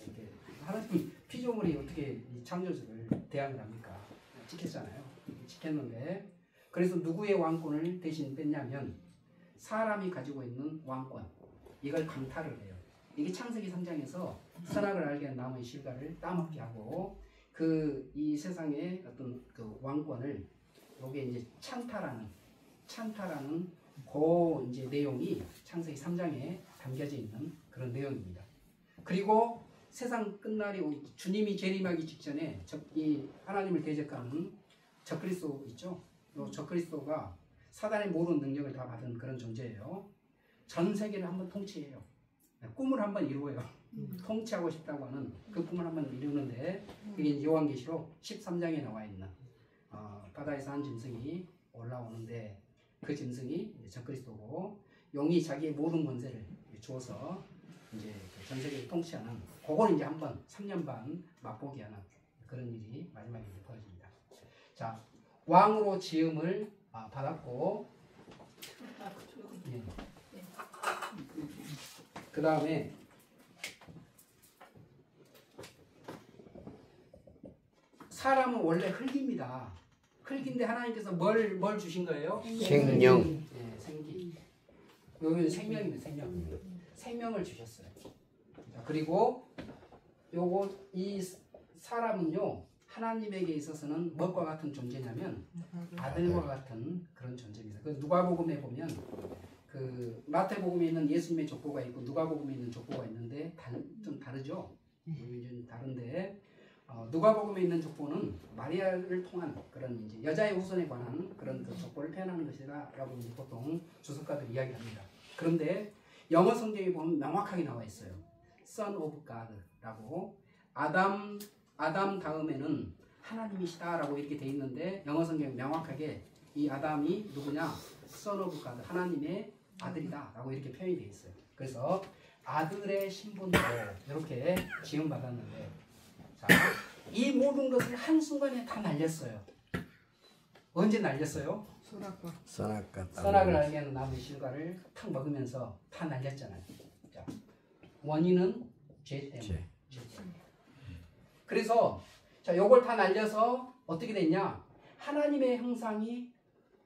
이렇게 하나님 피조물이 어떻게 이 창조주를 대항을 합니까? 찍혔잖아요. 찍혔는데, 그래서 누구의 왕권을 대신 뺐냐면 사람이 가지고 있는 왕권, 이걸 강탈을 해요. 이게 창세기 3장에서 선악을 알게 한 나무의 실과를 따먹게 하고, 이 세상의 어떤 그 왕권을, 요게 이제 찬탈하는 그 이제 내용이 창세기 3장에 담겨져 있는 그런 내용입니다. 그리고 세상 끝날이 주님이 재림하기 직전에 이 하나님을 대적하는 적그리스도 있죠. 이 적그리스도가 사단의 모든 능력을 다 받은 그런 존재예요. 전 세계를 한번 통치해요. 꿈을 한번 이루어요. 통치하고 싶다고 하는 그 꿈을 한번 이루는데, 이게 요한계시록 13장에 나와 있는 바다에서 한 짐승이 올라오는데, 그 짐승이 적그리스도고, 용이 자기의 모든 권세를 주어서 이제 전 세계를 통치하는, 그걸 이제 한번 3년 반 맛보게 하는 그런 일이 마지막에 이제 벌어집니다. 자, 왕으로 지음을 받았고, 예. 그 다음에 사람은 원래 흙입니다. 흙인데 하나님께서 뭘 주신 거예요? 생명. 네, 생기. 여기 생명입니다. 생명을 주셨어요. 자, 그리고 이 사람은요, 하나님에게 있어서는 무엇과 같은 존재냐면 아들과 같은 그런 존재입니다. 그 누가복음에 보면 그 마태복음에 있는 예수님의 족보가 있고 누가복음에 있는 족보가 있는데 좀 다르죠. 좀 다른데, 누가복음에 있는 족보는 마리아를 통한 그런 이제 여자의 후손에 관한 그런 그 족보를 표현하는 것이다라고 이제 보통 주석가들이 이야기합니다. 그런데 영어 성경에 보면 명확하게 나와 있어요. Son of God라고, 아담 다음에는 하나님이시다라고 이렇게 돼 있는데, 영어 성경에 명확하게 이 아담이 누구냐? Son of God, 하나님의 아들이다라고 이렇게 표현이 돼 있어요. 그래서 아들의 신분으로 이렇게 지음받았는데, 자, 이 모든 것을 한순간에 다 날렸어요. 언제 날렸어요? 선악을 알게 하는 나무의 실과를 탁 먹으면서 다 날렸잖아요. 자, 원인은 죄 때문에. 그래서 자, 요걸 다 날려서 어떻게 됐냐? 하나님의 형상이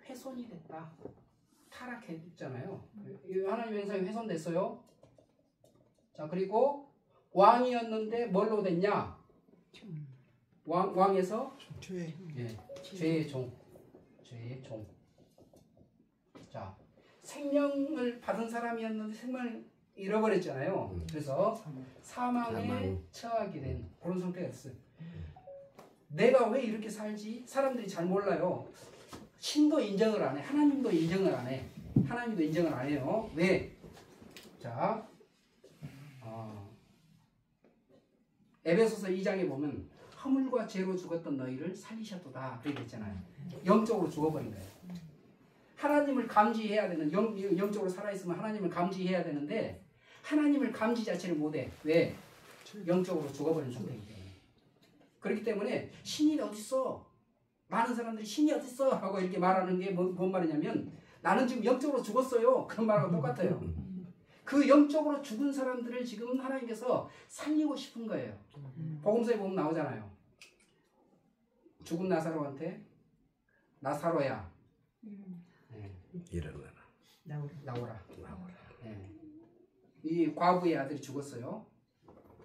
훼손이 됐다. 타락했잖아요. 하나님의 형상이 훼손됐어요. 자, 그리고 왕이었는데 뭘로 됐냐? 왕에서 죄. 예, 죄의 종. 죄의 종. 자, 생명을 받은 사람이었는데 생명을 잃어버렸잖아요. 그래서 사망에 처하게 된 그런 상태가 됐어요. 내가 왜 이렇게 살지? 사람들이 잘 몰라요. 신도 인정을 안 해. 하나님도 인정을 안 해. 하나님도 인정을 안 해요. 왜? 자, 에베소서 2장에 보면 허물과 죄로 죽었던 너희를 살리셨도다. 그렇게 했잖아요. 영적으로 죽어버린 거예요. 하나님을 감지해야 되는, 영적으로 살아있으면 하나님을 감지해야 되는데 하나님을 감지 자체를 못해. 왜? 영적으로 죽어버린 상태이기 때문에. 그렇기 때문에 신이 어딨어? 많은 사람들이 신이 어딨어? 하고 이렇게 말하는 게 뭔 말이냐면 나는 지금 영적으로 죽었어요. 그런 말하고 똑같아요. 그 영적으로 죽은 사람들을 지금 하나님께서 살리고 싶은 거예요. 복음서에 보면 나오잖아요. 죽은 나사로한테 나사로야. 네. 일어나라. 나오라. 네. 이 과부의 아들이 죽었어요.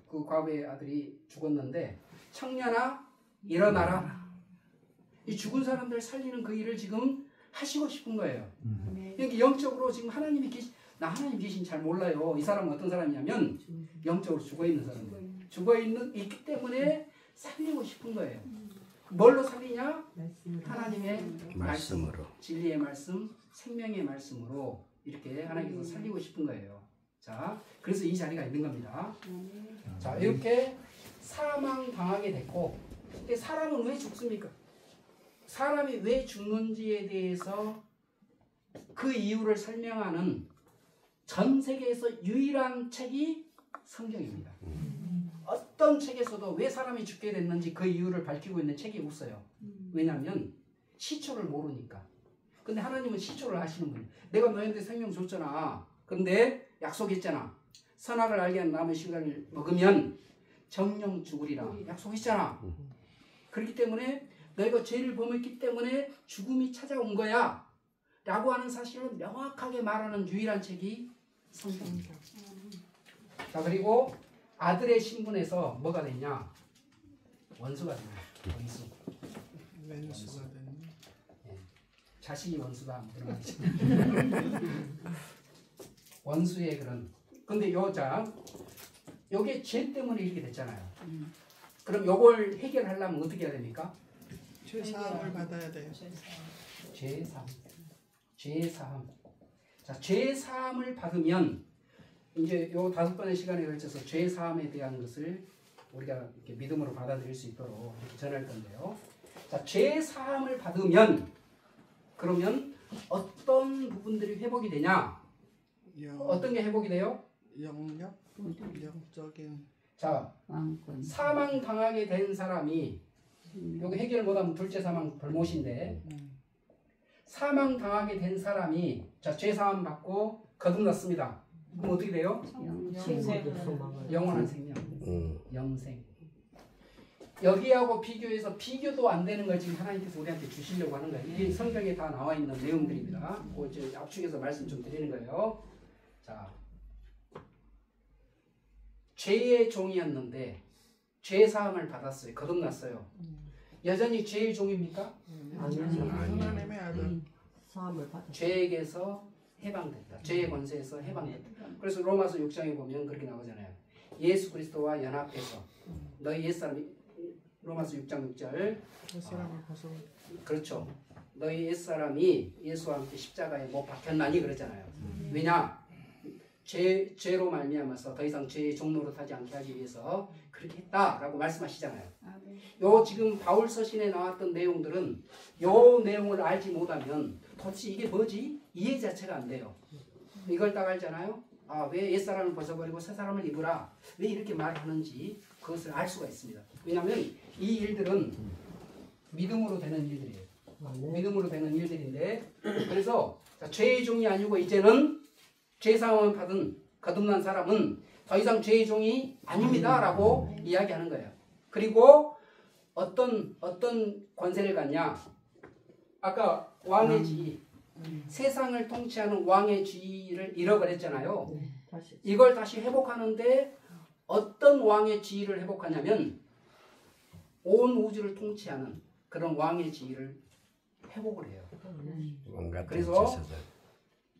그 과부의 아들이 죽었는데 청년아 일어나라. 이 죽은 사람들 살리는 그 일을 지금 하시고 싶은 거예요. 그러니까 영적으로 지금 하나님이 나 하나님 계신 잘 몰라요. 이 사람은 어떤 사람이냐면 영적으로 죽어있는 사람이에요. 죽어있기 때문에 살리고 싶은 거예요. 뭘로 살리냐? 하나님의 말씀으로. 진리의 말씀, 생명의 말씀으로 이렇게 하나님께서 살리고 싶은 거예요. 자, 그래서 이 자리가 있는 겁니다. 자, 이렇게 사망당하게 됐고, 근데 사람은 왜 죽습니까? 사람이 왜 죽는지에 대해서 그 이유를 설명하는 전 세계에서 유일한 책이 성경입니다. 어떤 책에서도 왜 사람이 죽게 됐는지 그 이유를 밝히고 있는 책이 없어요. 왜냐하면 시초를 모르니까. 근데 하나님은 시초를 아시는 분이에요. 내가 너희한테 생명 줬잖아. 근데 약속했잖아. 선악을 알게 하는 나무의 씨를 먹으면 정령 죽으리라. 약속했잖아. 그렇기 때문에 너희가 죄를 범했기 때문에 죽음이 찾아온 거야. 라고 하는 사실을 명확하게 말하는 유일한 책이 성경입니다. 자, 그리고 아들의 신분에서 뭐가 됐냐? 원수가 됐냐? 원수. 왼수가 됐네. 예. 자식이 원수다. 원수의 그런. 근데 요게 죄 때문에 이렇게 됐잖아요. 그럼 요걸 해결하려면 어떻게 해야 됩니까? 죄사함을 받아야 돼요. 죄사함. 자, 죄사함을 받으면 이제 요 5번의 시간에 걸쳐서 죄사함에 대한 것을 우리가 이렇게 믿음으로 받아들일 수 있도록 이렇게 전할 건데요. 자, 죄사함을 받으면 그러면 어떤 부분들이 회복이 되냐? 어떤 게 회복이 돼요? 영적인. 자, 사망 당하게 된 사람이 여기 해결 못하면 둘째 사망 벌못인데 사망 당하게 된 사람이 자, 죄사함 받고 거듭났습니다. 그럼 어떻게 돼요? 영원한 생명. 영생. 여기하고 비교해서 비교도 안 되는 걸 지금 하나님께서 우리한테 주시려고 하는 거예요. 이게 성경에 다 나와 있는 내용들입니다. 그 압축해서 말씀 좀 드리는 거예요. 자, 죄의 종이었는데 죄 사함을 받았어요. 거듭났어요. 여전히 죄의 종입니까? 하나님의 아들. 죄에게서 해방됐다. 죄의 권세에서 해방됐다. 그래서 로마서 6장에 보면 그렇게 나오잖아요. 예수 그리스도와 연합해서 너희 옛사람이 로마서 6장 6절 옛사람을 벗어. 그렇죠. 너희 옛사람이 예수와 함께 십자가에 못 박혔나니 그러잖아요. 왜냐? 죄로 말미암아서 더 이상 죄의 종로로 타지 않게 하기 위해서 그렇게 했다라고 말씀하시잖아요. 요 지금 바울 서신에 나왔던 내용들은 요 내용을 알지 못하면 도대체 이게 뭐지? 이해 자체가 안 돼요. 이걸 딱 알잖아요. 아, 왜 옛사람을 벗어버리고 새사람을 입으라. 왜 이렇게 말하는지 그것을 알 수가 있습니다. 왜냐하면 이 일들은 믿음으로 되는 일들이에요. 믿음으로 되는 일들인데 그래서 죄의 종이 아니고 이제는 죄사함을 받은 거듭난 사람은 더 이상 죄의 종이 아닙니다 라고 이야기하는 거예요. 그리고 어떤 권세를 갖냐? 아까 왕의 지위, 세상을 통치하는 왕의 지위를 잃어버렸잖아요. 이걸 다시 회복하는데 어떤 왕의 지위를 회복하냐면 온 우주를 통치하는 그런 왕의 지위를 회복을 해요. 그래서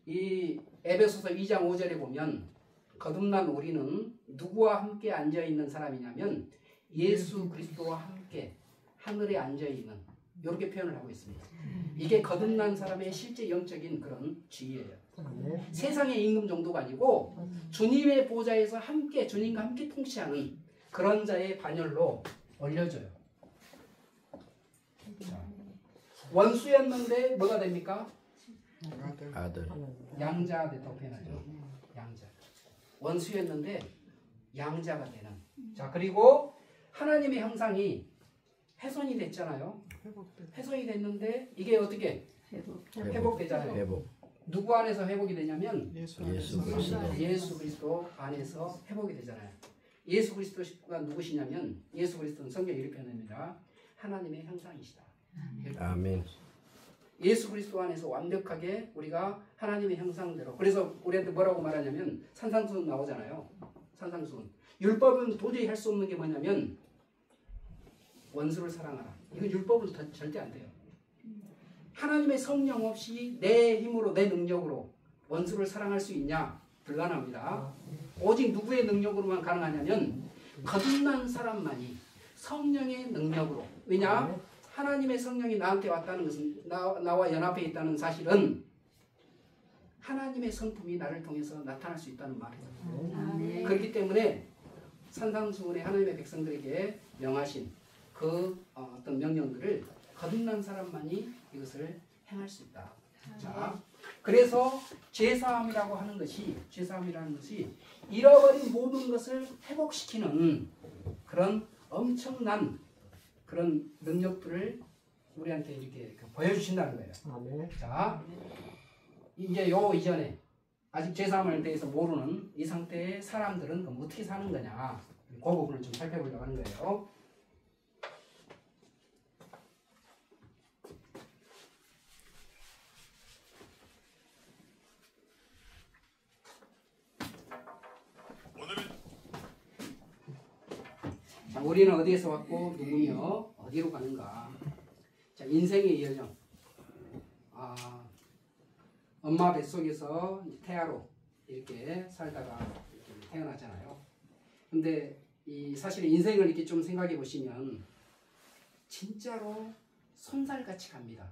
이 에베소서 2장 5절에 보면 거듭난 우리는 누구와 함께 앉아있는 사람이냐면 예수 그리스도와 함께 하늘에 앉아있는 이렇게 표현을 하고 있습니다. 이게 거듭난 사람의 실제 영적인 그런 지위예요. 세상의 임금 정도가 아니고 주님의 보좌에서 함께 주님과 함께 통치하는 그런 자의 반열로 올려져요. 자, 원수였는데 뭐가 됩니까? 아들. 양자가 됐다고 표현하죠. 양자. 원수였는데 양자가 되는. 자, 그리고 하나님의 형상이 훼손이 됐잖아요. 훼손이 됐는데 이게 어떻게 회복되잖아요. 회복. 누구 안에서 회복이 되냐면 예수 예수 그리스도 안에서 회복이 되잖아요. 예수 그리스도가 누구시냐면 예수 그리스도는 성경에 이렇게 표현합니다. 하나님의 형상이시다. 아멘. 예수 그리스도 안에서 완벽하게 우리가 하나님의 형상대로. 그래서 우리한테 뭐라고 말하냐면 산상수훈 나오잖아요. 산상수훈. 율법은 도저히 할 수 없는 게 뭐냐면 원수를 사랑하라. 이건 율법은 절대 안 돼요. 하나님의 성령 없이 내 힘으로 내 능력으로 원수를 사랑할 수 있냐? 불가능합니다. 오직 누구의 능력으로만 가능하냐면 거듭난 사람만이 성령의 능력으로. 왜냐? 하나님의 성령이 나한테 왔다는 것은 나와 연합해 있다는 사실은 하나님의 성품이 나를 통해서 나타날 수 있다는 말이에요. 그렇기 때문에 산상수훈의 하나님의 백성들에게 명하신 그 어떤 명령들을 거듭난 사람만이 이것을 행할 수 있다. 자, 그래서 죄사함이라고 하는 것이 잃어버린 모든 것을 회복시키는 그런 엄청난 그런 능력들을 우리한테 이렇게 보여주신다는 거예요. 자, 이제 요 이전에 아직 죄사함에 대해서 모르는 이 상태의 사람들은 그럼 어떻게 사는 거냐, 그 부분을 좀 살펴보려고 하는 거예요. 자, 우리는 어디에서 왔고 누구며 어디로 가는가. 자, 인생의 여정. 엄마 뱃속에서 태아로 이렇게 살다가 이렇게 태어나잖아요. 근데 이 사실 인생을 이렇게 좀 생각해 보시면 진짜로 손살같이 갑니다.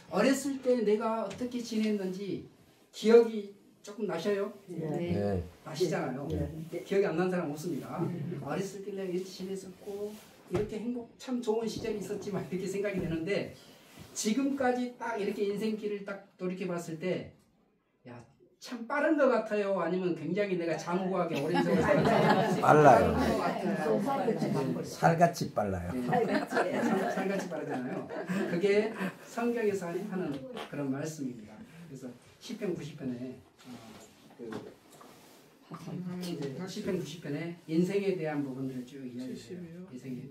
어렸을 때 내가 어떻게 지냈는지 기억이 조금 나셔요? 네. 나시잖아요. 기억이 안 나는 사람 없습니다. 어렸을 때 내가 이렇게 지냈었고 이렇게 참 좋은 시절이 있었지만 이렇게 생각이 되는데 지금까지 딱 이렇게 인생길을 딱 돌이켜 봤을 때 야, 참 빠른 것 같아요? 아니면 굉장히 내가 장구하게 오랜 세월 살았어요? 빨라요. 살같이 빨라요. 살같이 빠르잖아요. 그게 성경에서 하는 그런 말씀입니다. 그래서 시편 90편에 시편 90편에 인생에 대한 부분들을 쭉 이야기해요. 인생에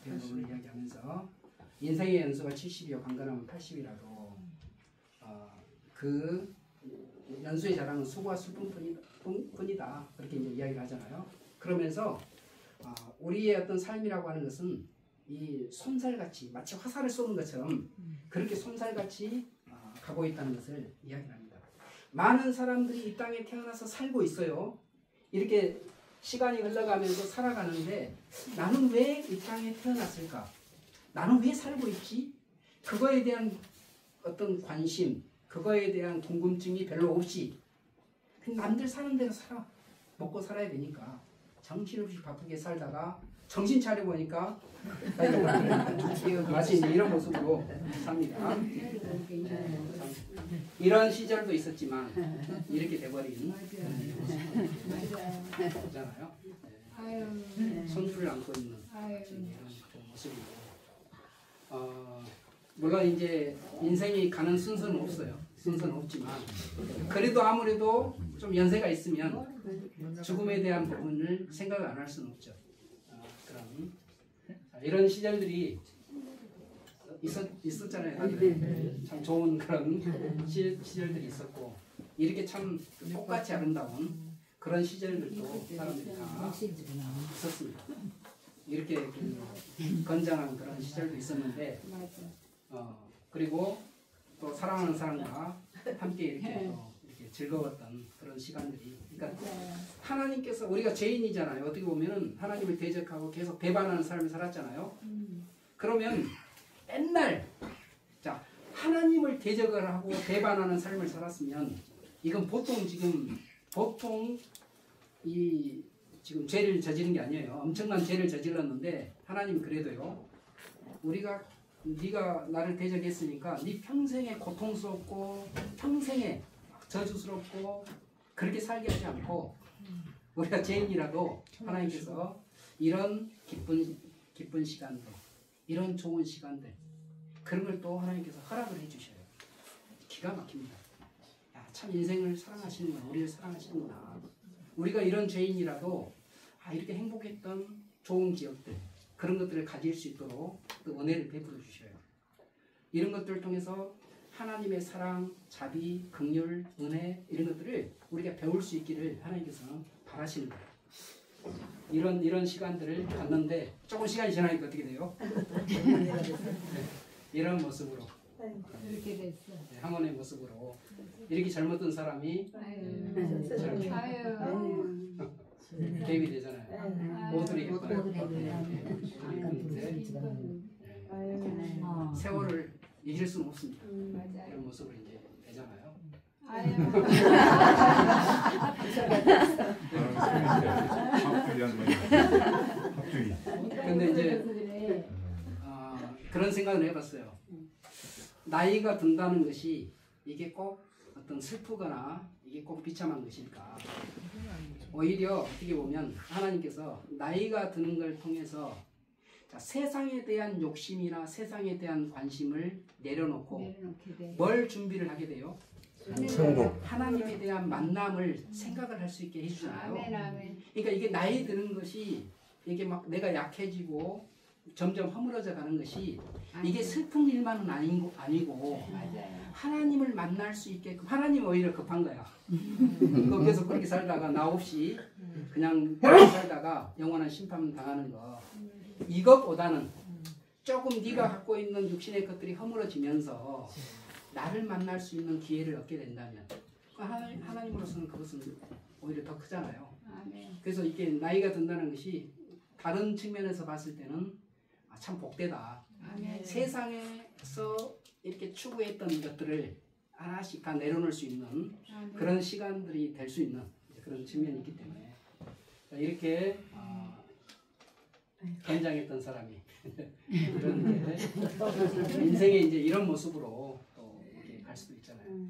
대한 부분을 이야기하면서 인생의 연수가 70이요 강건하면 80이라도 그 연수의 자랑은 수고와 슬픔뿐이다. 그렇게 이제 이야기를 하잖아요. 그러면서 우리의 어떤 삶이라고 하는 것은 이 솜살같이 마치 화살을 쏘는 것처럼 그렇게 솜살같이 가고 있다는 것을 이야기합니다. 많은 사람들이 이 땅에 태어나서 살고 있어요. 이렇게 시간이 흘러가면서 살아가는데 나는 왜 이 땅에 태어났을까? 나는 왜 살고 있지? 그거에 대한 어떤 관심, 그거에 대한 궁금증이 별로 없이 남들 사는 대로 살아. 먹고 살아야 되니까 정신없이 바쁘게 살다가 정신 차려보니까 마치 이런 모습으로 삽니다. 이런 시절도 있었지만 이렇게 돼버린 모습이잖아요. 손수를 안고 있는 이런 모습이고 물론 이제 인생이 가는 순서는 없어요. 순서는 없지만 그래도 아무래도 좀 연세가 있으면 죽음에 대한 부분을 생각을 안 할 수는 없죠. 그런 이런 시절들이 있었잖아요. 참 좋은 그런 시절들이 있었고 이렇게 참 똑같이 아름다운 그런 시절들도 사람들이 다 있었습니다. 이렇게 그 건장한 그런 시절도 있었는데 그리고 또 사랑하는 사람과 함께 이렇게 또 이렇게 즐거웠던 그런 시간들이 그러니까 하나님께서 우리가 죄인이잖아요. 어떻게 보면은 하나님을 대적하고 계속 배반하는 삶을 살았잖아요. 그러면 맨날 자 하나님을 대적을 하고 배반하는 삶을 살았으면 이건 보통 이 지금 죄를 저지른 게 아니에요. 엄청난 죄를 저질렀는데 하나님 그래도요. 네가 나를 대적했으니까 네 평생에 고통스럽고 평생에 저주스럽고 그렇게 살게 하지 않고 우리가 죄인이라도 하나님께서 이런 기쁜 시간들 이런 좋은 시간들 그런 걸 또 하나님께서 허락을 해주셔요. 기가 막힙니다. 야, 참 인생을 사랑하시는구나. 우리를 사랑하시는구나. 우리가 이런 죄인이라도 이렇게 행복했던 좋은 기억들 그런 것들을 가질 수 있도록 또 은혜를 베풀어 주셔요. 이런 것들을 통해서 하나님의 사랑, 자비, 긍휼, 은혜 이런 것들을 우리가 배울 수 있기를 하나님께서는 바라시는 거예요. 이런 시간들을 갖는데 조금 시간이 지나니까 어떻게 돼요? 이런 모습으로 이렇게 됐어. 항원의 모습으로 이렇게 젊었던 사람이 저렇게 개입이 되잖아요. 모두리 세월을 이길 수는 없습니다. 이런 모습으로 이제 되잖아요. 근데 이제 그런 생각을 해봤어요. 나이가 든다는 것이 이게 꼭 어떤 슬프거나 이게 꼭 비참한 것일까? 오히려 어떻게 보면 하나님께서 나이가 드는 걸 통해서 세상에 대한 욕심이나 세상에 대한 관심을 내려놓고 뭘 준비를 하게 돼요? 천국. 하나님에 대한 만남을 생각을 할 수 있게 해주잖아요. 그러니까 이게 나이 드는 것이 이게 막 내가 약해지고 점점 허물어져 가는 것이 이게 슬픈 일만은 아니고 하나님을 만날 수 있게끔 하나님 오히려 급한 거야. 너 계속 그렇게 살다가 나 없이 그냥 그렇게 살다가 영원한 심판 당하는 거 이것보다는 조금 네가 갖고 있는 육신의 것들이 허물어지면서 나를 만날 수 있는 기회를 얻게 된다면 하나님으로서는 그것은 오히려 더 크잖아요. 그래서 이게 나이가 든다는 것이 다른 측면에서 봤을 때는 참 복되다. 세상에서 이렇게 추구했던 것들을 하나씩 다 내려놓을 수 있는 그런 시간들이 될 수 있는 그런 측면이 있기 때문에 이렇게 건장했던 사람이 그런 인생의 이제 이런 모습으로 또 이렇게 갈 수도 있잖아요.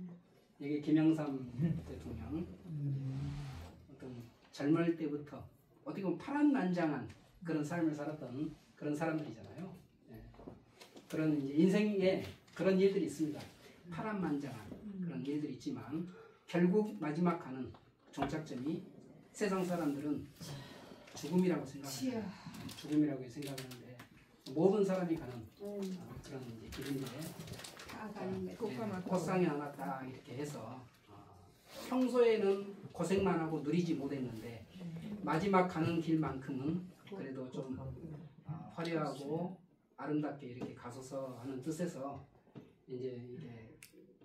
이게 김영삼 대통령 어떤 젊을 때부터 어떻게 보면 파란만장한 그런 삶을 살았던 그런 사람들이잖아요. 그런 이제 인생에 그런 일들이 있습니다. 파란만장한 그런 일들이 있지만 결국 마지막 가는 종착점이 세상 사람들은 죽음이라고 생각합니다. 죽음이라고 생각하는데 모든 사람이 가는 그런 이제 길인데 꽃상에 하나 딱 이렇게 해서 평소에는 고생만 하고 누리지 못했는데 마지막 가는 길만큼은 그래도 좀 화려하고 아름답게 이렇게 가소서 하는 뜻에서 이제 이게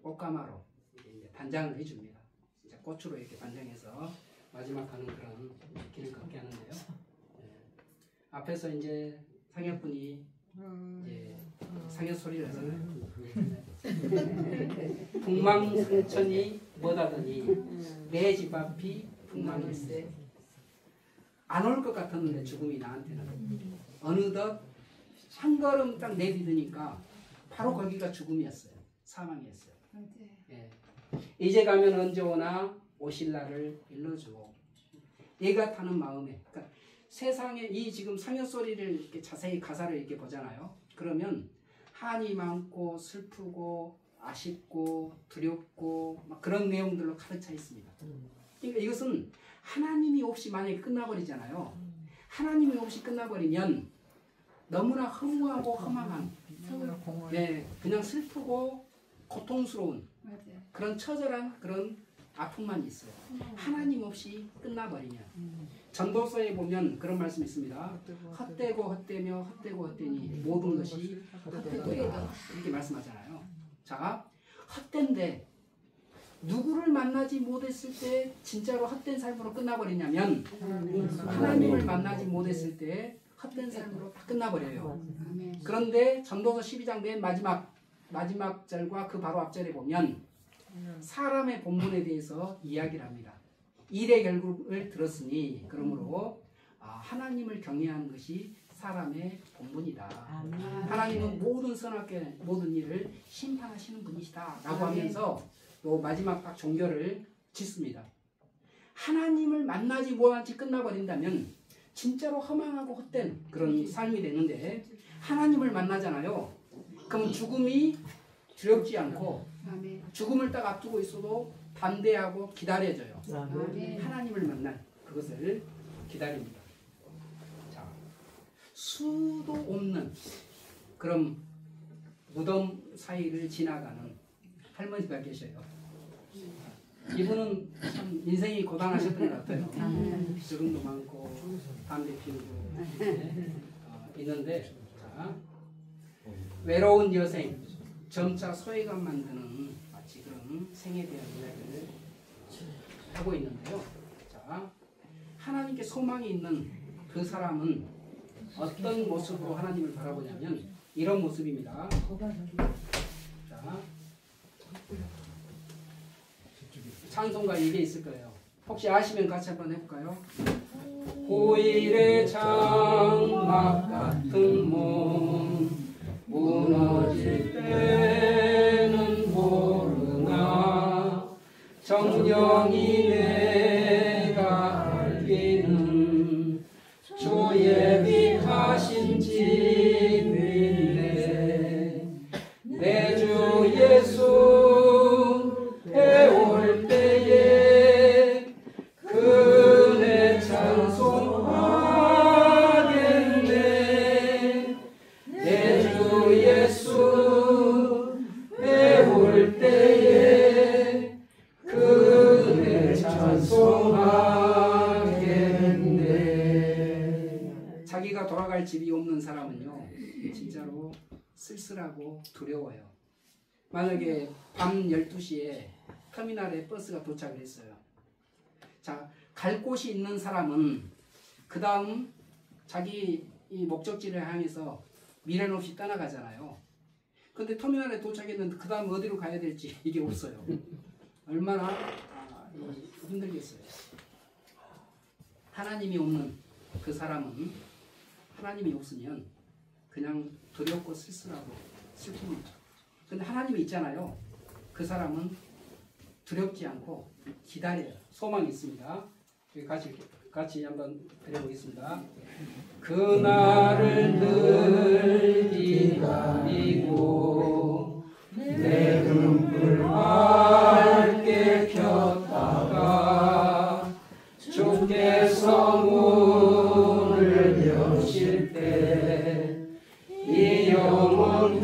꽃가마로 이제 단장을 해줍니다. 이제 꽃으로 이렇게 단장해서 마지막 가는 그런 길을 걷게 하는데요. 앞에서 이제 상여분이 이제 상여 소리를 하잖아요. 북망천이 뭐다더니 내 집 앞이 북망일세. 안 올 것 같았는데 죽음이 나한테는 어느덧 한 걸음 딱 내디드니까 바로 거기가 죽음이었어요. 사망이었어요. 예. 이제 가면 언제 오나 오실 날을 일러주고 얘가 타는 마음에 그러니까 세상에 이 지금 상여 소리를 이렇게 자세히 가사를 이렇게 보잖아요. 그러면 한이 많고 슬프고 아쉽고 두렵고 막 그런 내용들로 가득 차 있습니다. 그러니까 이것은 하나님이 없이 만약에 끝나버리잖아요. 하나님이 없이 끝나버리면 너무나 허무하고 허망한 그냥 슬프고 고통스러운 그런 처절한 그런 아픔만 있어요. 하나님 없이 끝나버리면. 전도서에 보면 그런 말씀이 있습니다. 헛되고 헛되며 헛되고 헛되니 모든 것이 헛되도다. 이렇게 말씀하잖아요. 자, 헛된데 누구를 만나지 못했을 때 진짜로 헛된 삶으로 끝나버리냐면 하나님을 만나지 못했을 때 헛된 삶으로 다 끝나버려요. 그런데 전도서 12장 맨 마지막 절과 그 바로 앞절에 보면 사람의 본분에 대해서 이야기를 합니다. 일의 결국을 들었으니 그러므로 하나님을 경외하는 것이 사람의 본분이다. 하나님은 모든 선악계 모든 일을 심판하시는 분이시다 라고 하면서 또 마지막 딱 종결을 짓습니다. 하나님을 만나지 못한 채 끝나버린다면 진짜로 허망하고 헛된 그런 삶이 되는데 하나님을 만나잖아요. 그럼 죽음이 두렵지 않고 죽음을 딱 앞두고 있어도 담대하고 기다려져요. 하나님을 만난 그것을 기다립니다. 자, 수도 없는 그런 무덤 사이를 지나가는 할머니가 계셔요. 이분은 참 인생이 고단하셨던 것 같아요. 주름도 많고 담배 피우고 있는데 자, 외로운 여생 점차 소외감 만드는 마치 그런 생에 대한 이야기를 하고 있는데요. 자, 하나님께 소망이 있는 그 사람은 어떤 모습으로 하나님을 바라보냐면 이런 모습입니다. 자, 찬송가 이게 있을 거예요. 혹시 아시면 같이 한번 해볼까요? 고일의 장막 같은 몸 무너질 때는 모르나 정령이 내가 알기는 주의 빛하신 집인데 내 주 예수 배울 때에 그네 찬송하겠네. 내 주 예수 배울 때에 그네 찬송하겠네. 자기가 돌아갈 집이 없는 사람은요 진짜로 쓸쓸하고 두려워요. 만약에 밤 12시에 터미널에 버스가 도착을 했어요. 자, 갈 곳이 있는 사람은 그 다음 자기 이 목적지를 향해서 미련 없이 떠나가잖아요. 근데 터미널에 도착했는데 그 다음 어디로 가야 될지 이게 없어요. 얼마나 힘들겠어요. 하나님이 없는 그 사람은 하나님이 없으면 그냥 두렵고 쓸쓸하고 슬픕니다. 근데 하나님이 있잖아요. 그 사람은 두렵지 않고 기다려요. 소망이 있습니다. 같이 한번 드려보겠습니다. 그날을 늘 기다리고 내 등불 밝게 켰다가 주께서 문을 여실 때 이 영혼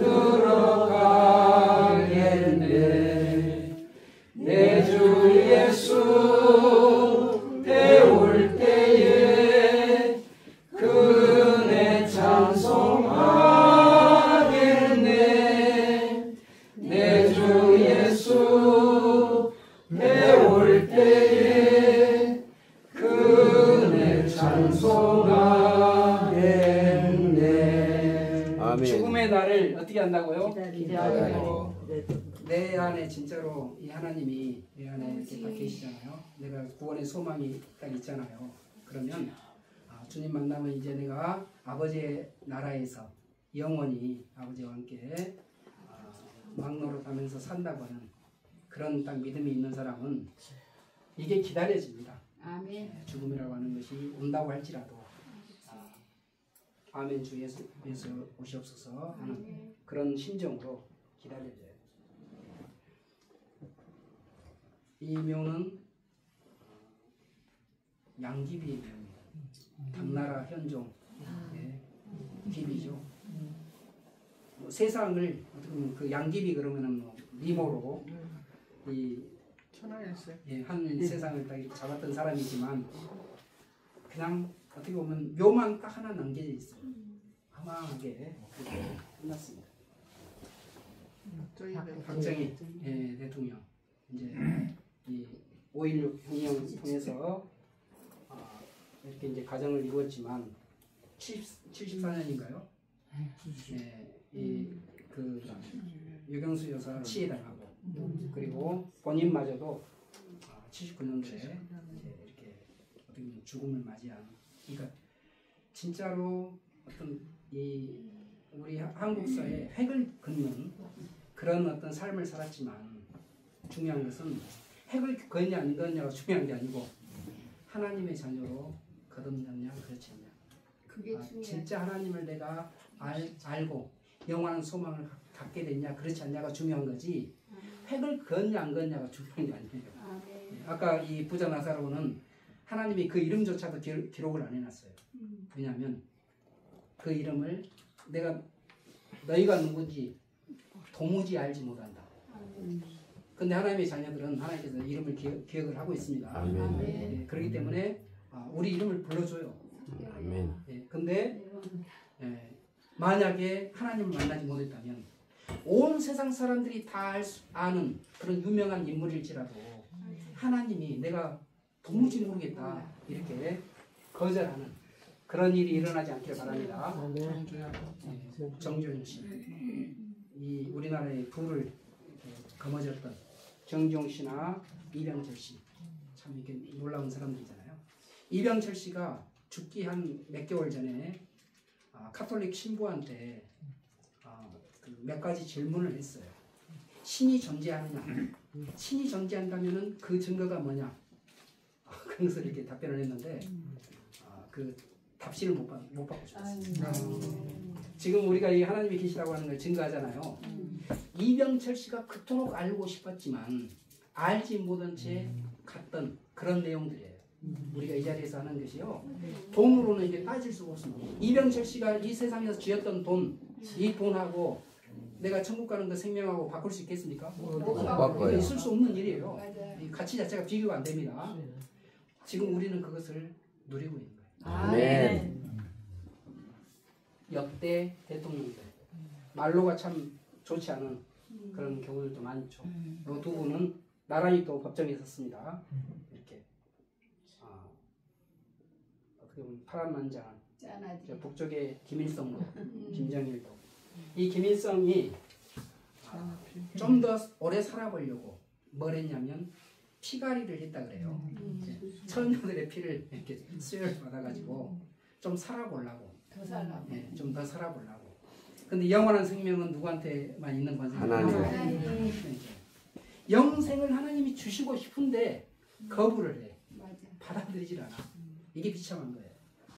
들어가겠네. 내 주 예수 배울 때에 그네 찬송하겠네. 내 주 예수 배울 때에 그네 찬송하겠네. 아멘. 죽음의 날을 어떻게 한다고요? 기다리고. 내 안에 진짜로 이 하나님이 내 안에 이렇게 딱 계시잖아요. 내가 구원의 소망이 딱 있잖아요. 그러면 주님 만나면 이제 내가 아버지의 나라에서 영원히 아버지와 함께 왕노릇하면서 산다고 하는 그런 딱 믿음이 있는 사람은 이게 기다려집니다. 아멘. 죽음이라고 하는 것이 온다고 할지라도 아멘 주 예수 오시옵소서 하는 그런 심정으로 기다려져요. 이 묘는 양귀비의 묘입니다. 당나라 현종 귀비죠. 세상을 어떻게 보면 그 양귀비 그러면은 뭐 미모로 이 천하일세. 예, 한 세상을 딱 이렇게 잡았던 사람이지만 그냥 어떻게 보면 묘만 딱 하나 남겨져 있어요. 허망하게 이렇게 끝났습니다. 박정희 대통령 이제 이 5.16 혁명을 통해서 이렇게 이제 가정을 이루었지만 74년인가요? 그 유경수 여사 치해당하고 그리고 본인마저도 79년도에 이렇게 어떻게 보면 죽음을 맞이한. 그러니까 진짜로 어떤 이 우리 한국 사회에 획을 긋는 그런 어떤 삶을 살았지만 중요한 것은 획을 그었냐 안 그었냐가 중요한 게 아니고 하나님의 자녀로 거듭났냐 그렇지 않냐. 그게 중요해. 진짜 하나님을 내가 알고 영원한 소망을 갖게 됐냐 그렇지 않냐가 중요한 거지 획을 그었냐 안 그었냐가 중요한 게 아니에요. 아, 네. 아까 이 부자 나사로는 하나님이 그 이름조차도 기록을 안 해놨어요. 왜냐하면 그 이름을 내가 너희가 누군지 도무지 알지 못한다. 근데 하나님의 자녀들은 하나님께서 이름을 기억을 하고 있습니다. 아멘. 예, 그렇기 때문에 우리 이름을 불러줘요. 아멘. 예, 근데 만약에 하나님을 만나지 못했다면 온 세상 사람들이 다 아는 그런 유명한 인물일지라도 하나님이 내가 도무지 모르겠다 이렇게 거절하는 그런 일이 일어나지 않기를 바랍니다. 정주영 씨, 이 우리나라의 부를 거머쥐었던 정주영 씨나 이병철 씨, 참 이렇게 놀라운 사람들이잖아요. 이병철 씨가 죽기 한 몇 개월 전에 카톨릭 신부한테 몇 가지 질문을 했어요. 신이 존재하느냐? 신이 존재한다면은 그 증거가 뭐냐? 그래서 이렇게 답변을 했는데 그 답신을 못 받고 싶었어요. 지금 우리가 이 하나님이 계시다고 하는 걸 증거하잖아요. 이병철 씨가 그토록 알고 싶었지만 알지 못한 채 갔던 그런 내용들이에요. 우리가 이 자리에서 하는 것이요. 돈으로는 이게 따질 수가 없습니다. 이병철 씨가 이 세상에서 쥐었던 돈, 이 돈하고 내가 천국 가는 그 생명하고 바꿀 수 있겠습니까? 못 바꿔요. 있을 수 없는 일이에요. 맞아요. 이 가치 자체가 비교가 안 됩니다. 지금 우리는 그것을 누리고 있는 거예요. 아멘. 역대 대통령들 말로가 참 좋지 않은 그런 경우들도 많죠. 이 두 분은 나란히 또 법정에 섰습니다. 이렇게 어떻게 보면 파란만장한 짠하지. 북쪽의 김일성도 김정일도 이 김일성이 좀 더 오래 살아보려고 뭘 했냐면 피가리를 했다 그래요. 처녀들의 피를 이렇게 수혈 받아가지고 좀 살아보려고. 더 살라고. 네, 좀 더 살아보려고. 근데 영원한 생명은 누구한테만 있는 건지 하나님. 영생을 하나님이 주시고 싶은데 거부를 해. 맞아. 받아들이질 않아. 이게 비참한 거예요.